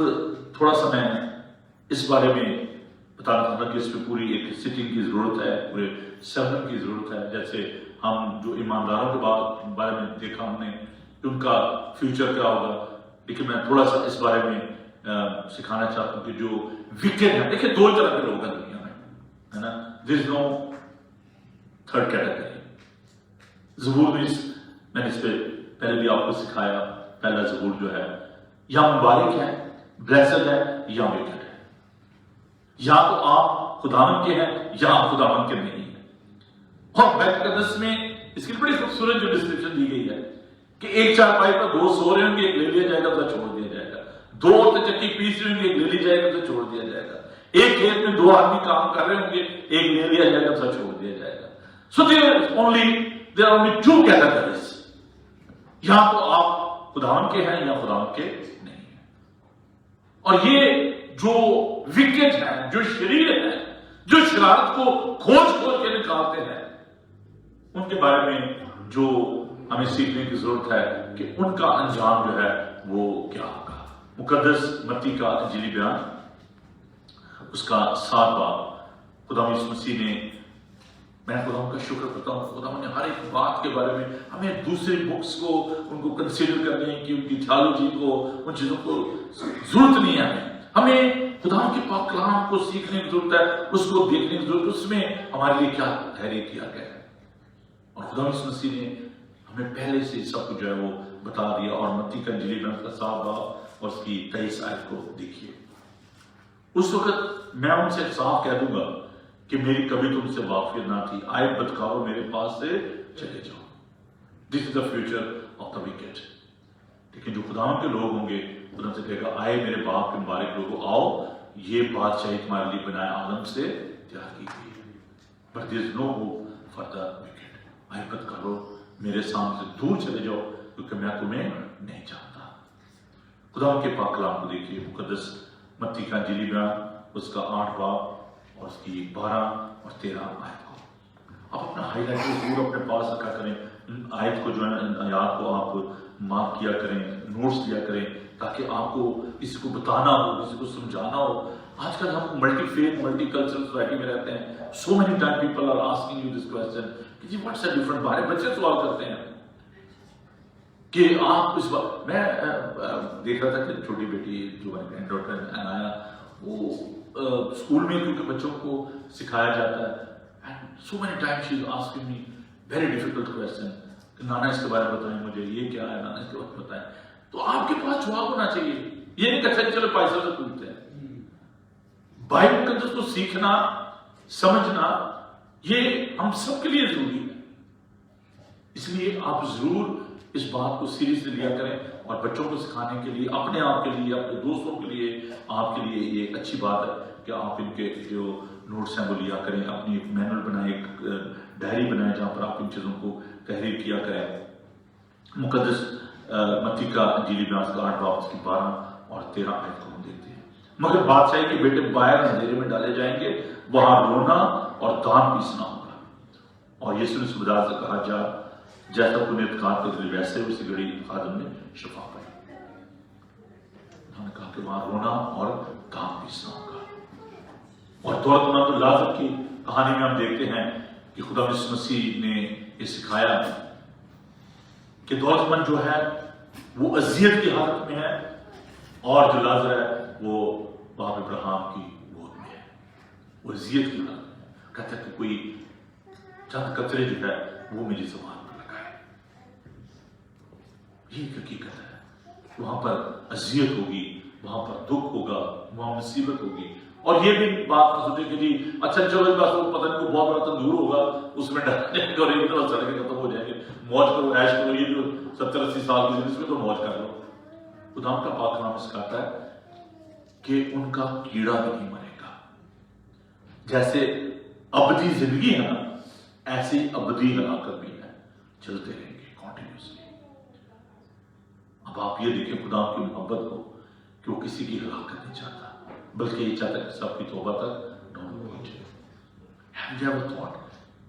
تھوڑا سا میں اس بارے میں بتانا چاہتا کہ اس پہ پوری ایک سٹنگ کی ضرورت ہے، پورے سرمن کی ضرورت ہے۔ جیسے ہم جو ایمانداروں کے بارے میں دیکھا ہم نے کہ ان کا فیوچر کیا ہوگا، لیکن میں تھوڑا سا اس بارے میں سکھانا چاہتا ہوں کہ جو وکٹ ہیں، دیکھیں 2 طرح کے لوگ ہیں دنیا میں، ہے نا، there is no third category۔ زبور میں میں نے اس پہ پہلے بھی آپ کو سکھایا، پہلا زبور جو ہے یا مبارک ہے، بلیسڈ ہے، یا وکٹ ہے۔ یا تو آپ خداوند کے ہیں یا آپ خداوند کے نہیں ہیں۔ اور بیت المقدس میں اس کی بڑی خوبصورت جو ڈسکرپشن دی گئی ہے کہ ایک چارپائی پر 2 سو رہے ہوں گے، ایک لے لیا جائے گا تو چھوڑ دیا جائے گا، 2 چکی پیس رہے ہوں گے، ایک لے لی جائے گا تو چھوڑ دیا جائے گا، ایک کھیت میں 2 آدمی کام کر رہے ہوں گے، ایک لے لیا جائے گا تو چھوڑ دیا جائے گا۔ So there are only 2 categories۔ یا تو آپ خداوند کے ہیں یا خداوند کے نہیں ہیں۔ اور یہ جو وکٹ ہیں، جو شریر ہیں، جو شرارت کو کھوج کے نکالتے ہیں، ان کے بارے میں جو ہمیں سیکھنے کی ضرورت ہے کہ ان کا انجام جو ہے وہ کیا ہوگا۔ مقدس متی کا انجیلی بیان اس کا 7 باب، خدا یسوع مسیح نے، میں خدا کا شکر کرتا ہوں، خدا نے ہر ایک بات کے بارے میں ہمیں دوسری بکس کو ان کو کنسیڈر کرنے کی، ان کی تھیالوجی کو، ان چیزوں کو ضرورت نہیں ہے۔ ہمیں خدا کے پاک کلام کو سیکھنے کی ضرورت ہے، اس کو دیکھنے کی ضرورت ہے، اس میں ہمارے لیے کیا تحریر کیا گیا ہے۔ اور خدا یسوع مسیح نے ہمیں پہلے سے سب کچھ جو ہے وہ بتا دیا۔ اور متی کا انجیل میں 7 باب اور اس کی 23 آیت کو دیکھیے۔ اس وقت میں ان سے صاف کہہ دوں گا کہ میری کبھی تم سے واقفیت نہ تھی، آئے بدکارو میرے پاس سے چلے جاؤ۔ This is the future of the wicked. لیکن جو خدا کے لوگ ہوں گے، خدا سے کہے گا آئے میرے باپ کے مبارک لوگوں، آؤ ये बादशाही तुम्हारे लिए बनाए आदम से तैयार की गई है, but there is no hope for the wicked. हिम्मत करो, मेरे सामने से दूर चले जाओ, क्योंकि मैं तुम्हें नहीं जानता। खुदा के पाक कलाम को देखिए, मुकद्दस मत्ती का इंजील बयान उसका 8 बाब और उसकी 12 और 13 आयत को आप अपना हाईलाइट जरूर अपने पास रखा करें। आयत को जो है, आयत को आप मार्क किया करें, नोट्स लिया करें, ताकि आपको किसी को बताना हो, किसी को समझाना हो। आजकल हम multi faith multi cultural society में रहते हैं। So many time people are asking you this question कि जी व्हाट्स द डिफरेंट बारे बच्चे सवाल करते हैं कि आप इस बार मैं देख रहा था कि छोटी बेटी जो ग्रैंड डॉटर अनाया, वो स्कूल में क्योंकि बच्चों को सिखाया जाता है, and so many time she is asking me very difficult question कि नाना इसके बारे में बताएं मुझे, ये क्या है, नाना इसके बारे में बताएं। तो आपके पास जवाब होना चाहिए, ये नहीं कहते चलो पैसा से पूछते हैं। बाइबल मुकद्दस को सीखना समझना ये हम सबके लिए जरूरी है, इसलिए आप जरूर इस बात को सीरियसली लिया करें और बच्चों को सिखाने के लिए, अपने आप के लिए, अपने दोस्तों के लिए, आपके लिए ये एक अच्छी बात है कि आप इनके जो नोट्स हैं वो लिया करें, अपनी एक मैनुअल बनाए, एक डायरी बनाए जहां पर आप इन चीजों को तहरीर किया करें। मुकद्दस मत्ती का इंजील बयान का 8 बाब की 12 और 13 आयत को हम देखते हैं। मगर बादशाही के बेटे बाहर अंधेरे में डाले जाएंगे, वहां रोना और दांत पीसना होगा। और यीशु ने सूबेदार से कहा, जा जैसा तूने इत्कार कर दिया वैसे उसी घड़ी खादिम ने शफा पाई। उन्होंने कहा कि वहां रोना और दांत पीसना होगा। और दौलतमंद लाजर की कहानी में हम देखते हैं कि खुदा यीशु मसीह ने ये सिखाया कि दौलतमंद जो है वो अजियत की हालत में है, और जो लाजर है वो बाप इब्राहिम की गोद में है, वो अजियत की हालत में। कहता है कि कोई चंद कतरे जो है वो मेरी जुबान पर लगाए। ये हकीकत है, वहां पर अजियत होगी, वहां पर दुख होगा, वहां मुसीबत होगी। और ये भी बात ना सोचे कि जी अच्छा चलो इस बात को पता नहीं, को बहुत बड़ा तंदूर होगा उसमें डालने और एक तरह सड़कें खत्म हो जाएंगे, मौज करो, ऐश करो, ये जो 70-80 साल की जिंदगी में तो मौज कर लो। खुदा का पाक कलाम सिखाता है कि उनका कीड़ा भी नहीं मरेगा। जैसे अबदी जिंदगी है ना, ऐसी अबदी हलाकत भी है, चलते रहेंगे कॉन्टिन्यूसली। अब आप ये देखें खुदा की मोहब्बत को कि वो किसी की हलाकत नहीं चाहता, बल्कि ये चाहता है कि सबकी तौबा तक नौबत पहुंचे। Have you ever thought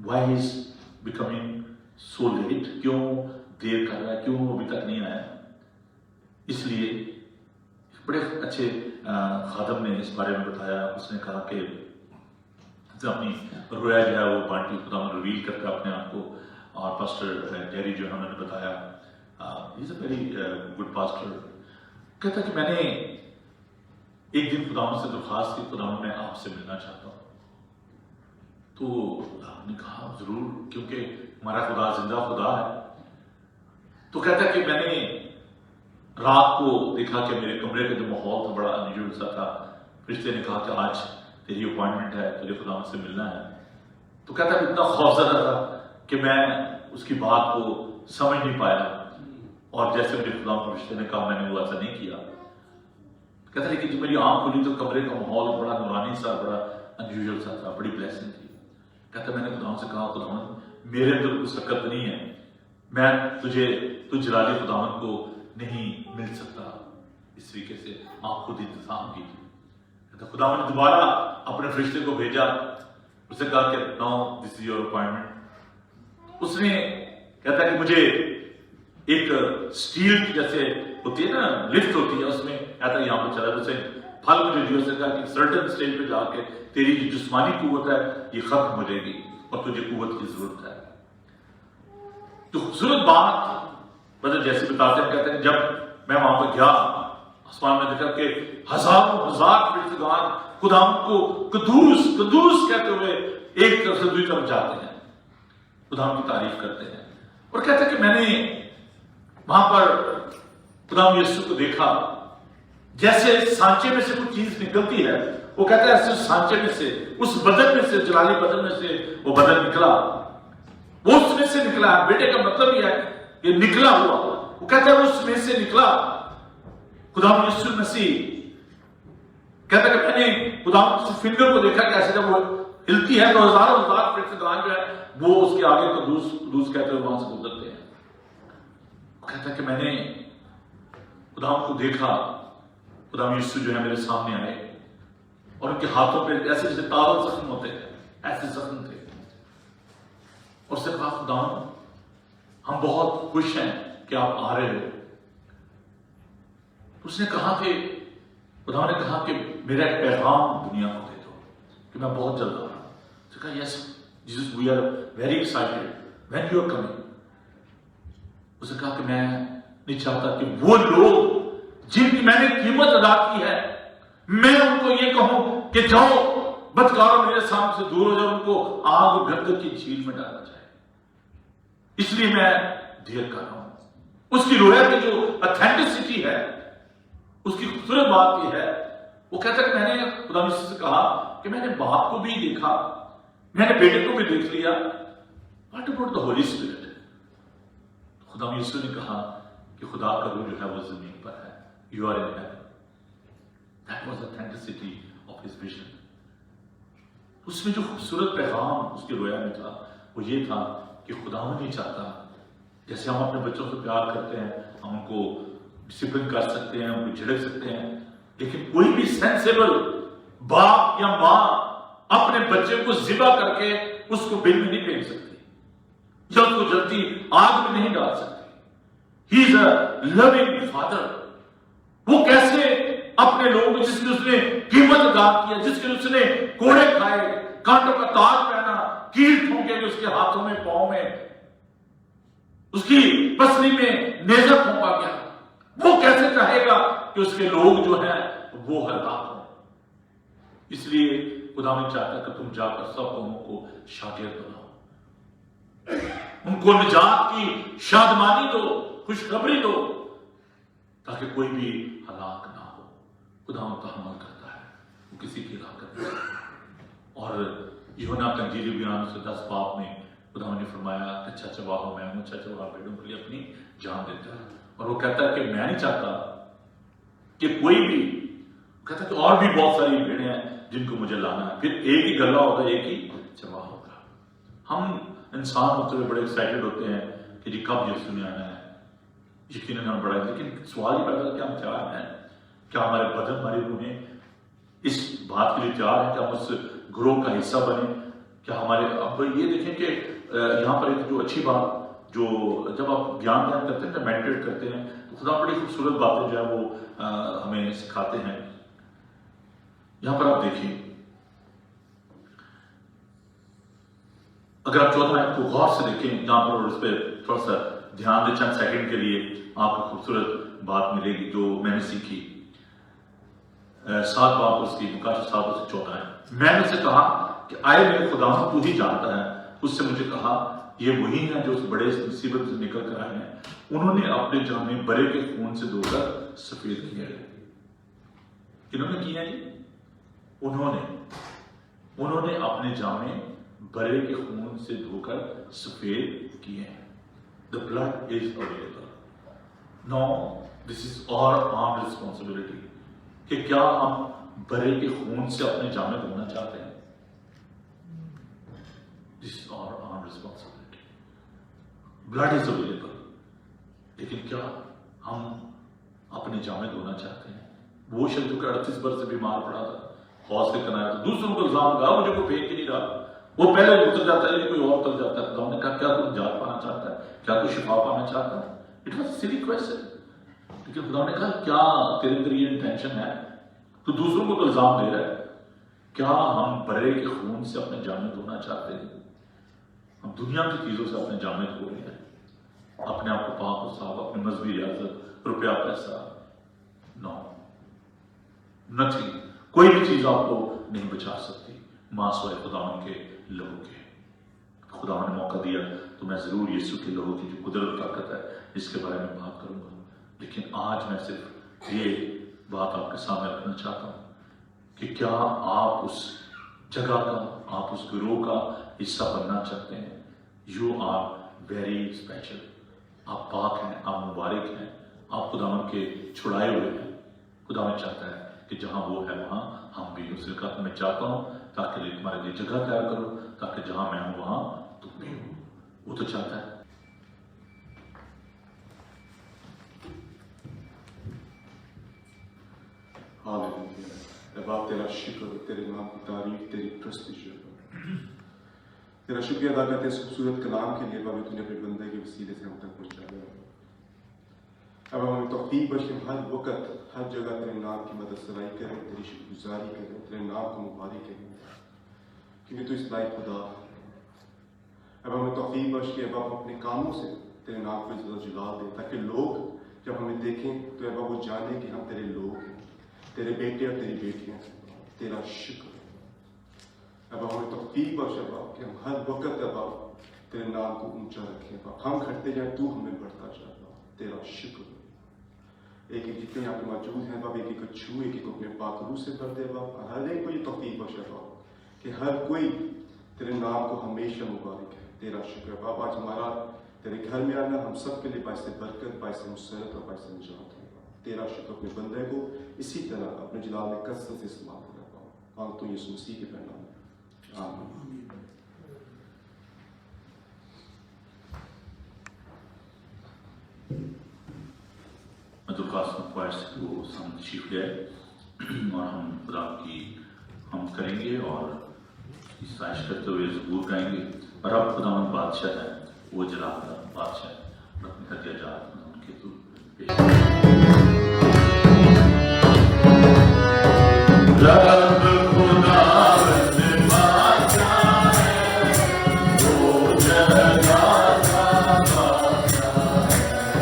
why is becoming so late? क्यों देर कर रहा है, क्यों अभी तक नहीं आया? इसलिए बड़े अच्छे खादम ने इस बारे में बताया। उसने कहा कि अपनी रोया जो है वो बांटी खुदा में रिवील करके अपने आप को, और पास्टर टेरी जो है उन्होंने बताया, is a very good pastor. कहता कि मैंने एक दिन खुदावंद से दरख्वास्त की, खुदावंद मैं आपसे मिलना चाहता हूँ। तो आपने कहा जरूर, क्योंकि हमारा खुदा जिंदा खुदा है। तो कहता कि मैंने रात को देखा कि मेरे कमरे का जो माहौल था बड़ा अनयूजुअल सा था। रिश्ते ने कहा कि आज तेरी अपॉइंटमेंट है, तुझे खुदावंद से मिलना है। तो कहता इतना खौफजदा था कि मैं उसकी बात को समझ नहीं पाया, और जैसे मेरे खुदावंद रिश्ते ने कहा मैंने वो ऐसा नहीं किया। कहता लेकिन जब मेरी आंख खुली तो कमरे का माहौल बड़ा नूरानी सा, बड़ा अनयूजुअल सा था, बड़ी ब्लेसिंग थी। कहता मैंने खुदावंद से कहा, खुदावंद मेरे अंदर कोई सकत नहीं है, मैं तुझ जलाली खुदावंद को नहीं मिल सकता इस तरीके से, आप खुद इंतजाम कीजिए। कहता खुदावंद ने दोबारा अपने फरिश्ते को भेजा, उसने कहा कि now this is your appointment. उसने कहता कि मुझे एक स्टील की जैसे होती है ना, लिफ्ट होती है, उसमें कहता यहाँ पर चला, उसे फल मुझे दिया, उसने कहा कि सर्टेन स्टेज पे जाके तेरी जो जिस्मानी कुव्वत है ये खत्म हो जाएगी और तुझे कुव्वत की जरूरत है। तो खूबसूरत बात मतलब जैसे बताते हैं, कहते हैं जब मैं वहां पर गया आसमान में देखा कि हजारों हजार फरिश्तेगान खुदावंद को कदूस कदूस कहते हुए एक तरफ से दूसरी तरफ जाते हैं, खुदावंद की तारीफ करते हैं। और कहते हैं कि मैंने वहां पर खुदावंद यीशु को देखा, जैसे सांचे में से कुछ चीज निकलती है, वो कहता है ऐसे सांचे में से, उस बदन में से, जलाली बदन में से वो बदन निकला, वो उसमें से निकला। बेटे का मतलब यह है कि निकला हुआ, वो कहता है उसमें से निकला खुदावंद यीशु मसीह। कहता कि मैंने खुदा की फिंगर को देखा कैसे जब वो हिलती है तो हजारों हजार फीट से जो है वो उसके आगे तो दूस कहते हुए वहां से गुजरते हैं। कहता कि मैंने खुदा को देखा, खुदा यीशु जो है मेरे सामने आए और उनके हाथों पे ऐसे जैसे ताबत जख्म होते हैं, ऐसे जख्म थे। और उसने कहा खुदा हम बहुत खुश हैं कि आप आ रहे हो। उसने कहा कि खुदा ने कहा कि मेरा एक पैगाम दुनिया को दे दो कि मैं बहुत जल्द आ रहा हूं। उसने कहा yes Jesus we are very excited when you are coming. उसने कहा कि मैं नहीं चाहता कि वो लोग जिनकी मैंने कीमत अदा की है मैं उनको ये कहूं कि जाओ बदकारों मेरे सामने से दूर हो जाओ, उनको आग और गंधक की झील में डाला जाए। इसलिए मैं देर कर रहा हूं। उसकी रोया की जो ऑथेंटिसिटी है, उसकी खूबसूरत बात यह है, वो कहता है कि मैंने खुदा यीशु से कहा कि मैंने बाप को भी देखा, मैंने बेटे को भी देख लिया, what about the Holi spirit. खुदा यीशु ने कहा कि खुदा का रूह जो है वो जमीन पर है, you are in heaven. That was authenticity of his vision. उसमें जो खूबसूरत पैगाम उसके रोया में था वो ये था कि खुदा नहीं चाहता जैसे हम अपने बच्चों से प्यार करते हैं, हम उनको डिसिप्लिन कर सकते हैं, उनको झिड़क सकते हैं, लेकिन कोई भी सेंसेबल बाप या मां अपने बच्चे को जिबा करके उसको बिल में नहीं फेंक सकती या उसको जल्दी आग में नहीं डाल सकती। He is a loving father. वो कैसे अपने लोगों को जिसने उसने कीमत अदा किया, जिसके उसने कोड़े खाए, कांटों का ताज पहना, कील ठोंके उसके हाथों में पांव में, उसकी पसली में नेज़र फूंका गया, वो कैसे चाहेगा कि उसके लोग जो हैं वो हलाक हो। इसलिए खुदा ने चाहता कि तुम जाकर सब कौमों को शागिर्द बनाओ, उनको निजात की शादमानी दो, खुशखबरी दो, ताकि कोई भी हलाक ना हो। खुदा उनका अमल करता है, वो किसी की हलाकत नहीं। और यूहन्ना का इंजील बयान से 10 बाब में खुदा ने फरमाया कि अच्छा चबाह मैं हूं, अच्छा चबाह भेड़ों के लिए अपनी जान देता है। और वो कहता है कि मैं नहीं चाहता कि कोई भी, कहता है कि और भी बहुत सारी भेड़ें हैं जिनको मुझे लाना है, फिर एक ही गला होगा, एक ही चबाह होगा। हम इंसान होते हुए बड़े एक्साइटेड होते हैं कि जी कब यीशु ने आना है, यकीन हम बड़ा, लेकिन सवाल ये पैदा कि हम तैयार हैं, क्या हमारे बदन हमारी रूहें इस बात के लिए तैयार है कि हम उस ग्रोह का हिस्सा बने? क्या हमारे, अब ये देखें कि यहाँ पर एक जो अच्छी बात, जो जब आप ज्ञान ध्यान करते हैं, जब मेडिटेट करते हैं, तो खुदा बड़ी खूबसूरत बातें जो है वो हमें सिखाते हैं। यहां पर आप देखिए, अगर आप 14 आयत को गौर से देखें, यहां पर उस पर थोड़ा सा ध्यान दें, चंद सेकंड के लिए आपको खूबसूरत बात मिलेगी जो मैंने सीखी। 7 बाब उसकी मुकाश 7 से 14 है। मैंने उसे कहा कि आए मेरे खुदा तू ही जानता है। उससे मुझे कहा ये वही है जो उस बड़े मुसीबत से निकल कर आए हैं, उन्होंने अपने जामे बड़े के खून से धोकर सफेद किया है। किन्होंने किया जी? उन्होंने अपने जामे बड़े के खून से धोकर सफेद किए हैं। The blood is available. Now this is our responsibility कि क्या हम बड़े के खून से अपने जामे धोना चाहते हैं? This is our responsibility. Blood is available. लेकिन क्या हम अपने जामे धोना चाहते हैं? वो शख्स जो 38 वर्ष से बीमार पड़ा था, हौस के कनाया था, दूसरों को इल्जाम लगा मुझे कोई फेंक ही नहीं रहा, वो पहले उतर जाता है, कोई और उतर जाता है। तो हमने कहा क्या तू निजात पाना चाहता है, क्या तू शिफा पाना चाहता है? It was silly question. लेकिन खुदा ने कहा क्या तेरे अंदर ये इंटेंशन है? तो दूसरों को तो इल्जाम दे रहा है, क्या हम बड़े के खून से अपने जामे धोना चाहते हैं? हम दुनिया की चीजों से अपने जामे धो रहे हैं, अपने आप को पाक और साफ, अपनी मजहबी रियासत, रुपया पैसा, नो नथिंग, कोई भी चीज आपको नहीं बचा सकती मां सोए खुदा के लहू के। खुदा ने मौका दिया तो मैं जरूर यीशु के लहू की जो कुदरत ताकत है इसके बारे में बात करूंगा, लेकिन आज मैं सिर्फ ये बात आपके सामने रखना चाहता हूं कि क्या आप उस जगह का, आप उस गिरोह का हिस्सा बनना चाहते हैं? You are very special. आप पाक हैं, आप मुबारक हैं, आप खुदावन के छुड़ाए हुए हैं। खुदावन चाहता है کہ جہاں وہ ہے وہاں ہم بھی ہو۔ اس نے کہا میں چاہتا ہوں تاکہ تمہارے لیے جگہ تیار کرو، تاکہ جہاں میں ہوں وہاں تم بھی ہو۔ وہ تو چاہتا ہے۔ ہاللیلویا۔ اے باپ تیرا شکر، تیرے نام کی تعریف، تیری پرستش ہے۔ تیرا شکریہ ادا کرتے اس خوبصورت کلام کے لیے بابا، تو نے اپنے بندے کے وسیلے سے ہم تک پہنچایا۔ اب ہمیں توفیق بخش کہ ہر وقت ہر جگہ تیرے نام کی مدد سرائی کریں، تیری شکر گزاری کریں، تیرے نام کو مبارک کریں، کیونکہ تو اس لائق خدا ہے۔ اب ہمیں توفیق بخش کہ اب ہم اپنے کاموں سے تیرے نام کو عزت و جلال دیں، تاکہ لوگ جب ہمیں دیکھیں تو اب وہ جانیں کہ ہم تیرے لوگ ہیں، تیرے بیٹے اور تیری بیٹیاں ہیں۔ تیرا شکر۔ اب ہمیں توفیق بخش کہ ہم ہر وقت اب تیرے نام کو اونچا رکھیں، ہم گھٹتے جائیں تو ہمیں بڑھتا جا۔ تیرا شکر۔ ایک ایک جتنے یہاں پہ موجود ہیں باپ، ایک ایک کو چھو، ایک ایک کو اپنے پاک روح سے بھر دے باپ، ہر ایک کو یہ توفیق بخش باپ کہ ہر کوئی تیرے نام کو ہمیشہ مبارک ہے۔ تیرا شکر ہے باپ، آج ہمارا تیرے گھر میں آنا ہم سب کے لیے باعث برکت، باعث مسرت اور باعث نجات ہے۔ تیرا شکر، اپنے بندے کو اسی طرح اپنے جلال میں کثرت سے استعمال کر باپ، مانگتا ہوں یسوع مسیح کے نام میں، آمین۔ میں درخواست میں سے وہ ہم تشریف لے آئے اور ہم خدا کی ہم کریں گے اور اس کی ستائش کرتے ہوئے ضبور گائیں گے۔ اور اب خدا ان بادشاہ ہے، وہ جلال بادشاہ ہے، اور اپنی ہدیہ جات ان کے تو پیش رب خداوند بادشاہ ہے، وہ جلال کا بادشاہ ہے۔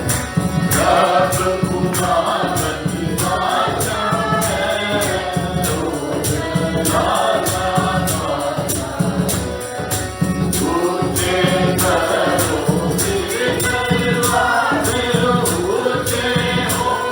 رب خداوند بادشاہ ہے، وہ جلال کا بادشاہ ہے۔ اونچے کرو دل دروازے، اونچے ہو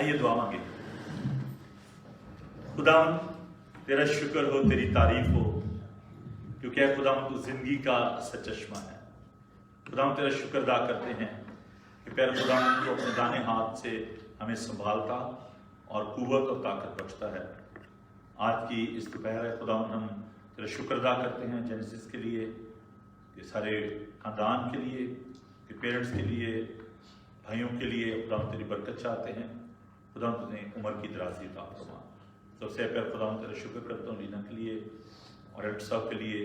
आइए दुआ मांगे। खुदावन तेरा शुक्र हो, तेरी तारीफ हो, क्योंकि ऐ खुदावन तू जिंदगी का सचश्मा है। खुदावन तेरा शुक्र अदा करते हैं कि प्यारे खुदावन को अपने दाने हाथ से हमें संभालता और कुव्वत और ताकत बख्शता है। आज की इस दोपहर है खुदावन हम तेरा शुक्र अदा करते हैं जेनेसिस के लिए, कि सारे खानदान के लिए, कि पेरेंट्स के लिए, भाइयों के लिए खुदावन तेरी बरकत चाहते हैं। खुदावन तुझे उम्र की दराजी अता फरमा। सबसे पहले खुदावन तेरा शुक्र करता हूँ लीना के लिए और एड साहब के लिए,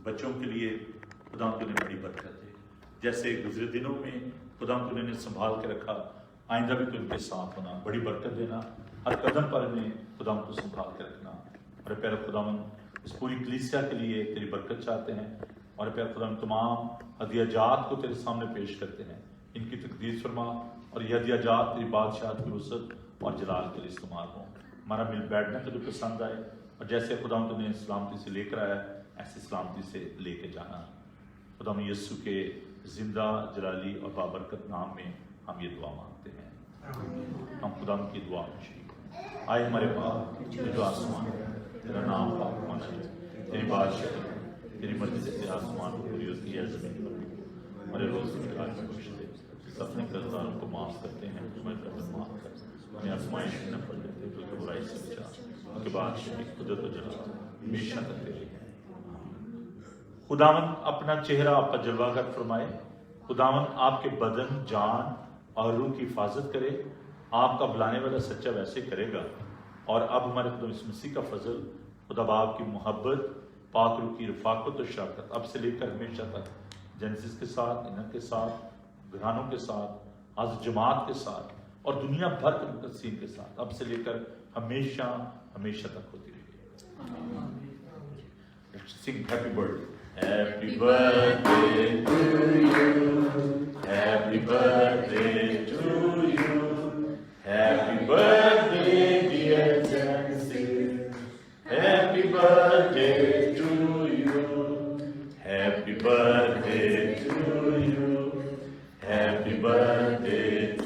बच्चों के लिए। खुदावन तूने बड़ी बरकत है, जैसे गुजरे दिनों में खुदावन तूने इन्हें संभाल के रखा, आइंदा भी तू इनके साथ होना, बड़ी बरकत देना, हर कदम पर इन्हें खुदावन को संभाल के रखना। और प्यारे खुदावन इस पूरी कलीसिया के लिए तेरी बरकत चाहते हैं और प्यारे खुदावन तमाम हदियाजात को तेरे सामने पेश करते हैं। इनकी तकदीस फरमा और ये हदियाजात तेरी बादशाह की वसअत और जलाल के लिए इस्तेमाल हों। हमारा मिल बैठना तुझे पसंद आए और जैसे खुदावन तूने सलामती से लेकर आया ऐसे सलामती से लेके जाना। खुदावन यीशु के जिंदा जलाली और बाबरकत नाम में हम ये दुआ मांगते हैं। हम खुदावन की दुआ में शरीक आए। हमारे बाप जो आसमान है, तेरा नाम पाक होना चाहिए, तेरी बादशाह तेरी मर्जी से आसमान को पूरी होती है जमीन पर भी। हमारे रोज की आज खुश दे, अपने कर्जदारों को माफ करते हैं, तुम्हें कर्ज माफ कर, हमें आजमाइश में न पड़ देते तो बुराई से बचा, उनके बाद खुदत और जलाल हमेशा तक तेरी है। खुदावन अपना चेहरा आप पर जलवागर फरमाए, खुदावन आपके बदन, जान और रूह की हिफाजत करे। आपका बुलाने वाला सच्चा वैसे करेगा। और अब हमारे खुदा यीशु मसीह का फजल, खुदा बाप की मोहब्बत, पाक रूह की रफाकत और शफ़क़त अब से लेकर हमेशा तक जेनेसिस के साथ, इनर के साथ, घरानों के साथ, आज जमात के साथ और दुनिया भर के मुक़द्दसीन के साथ अब से लेकर हमेशा हमेशा तक होती रहेगी। Sing happy birthday. Happy birthday to you, happy birthday to you, happy birthday dear Genesis, happy birthday to you, happy birthday to you, happy birthday to you.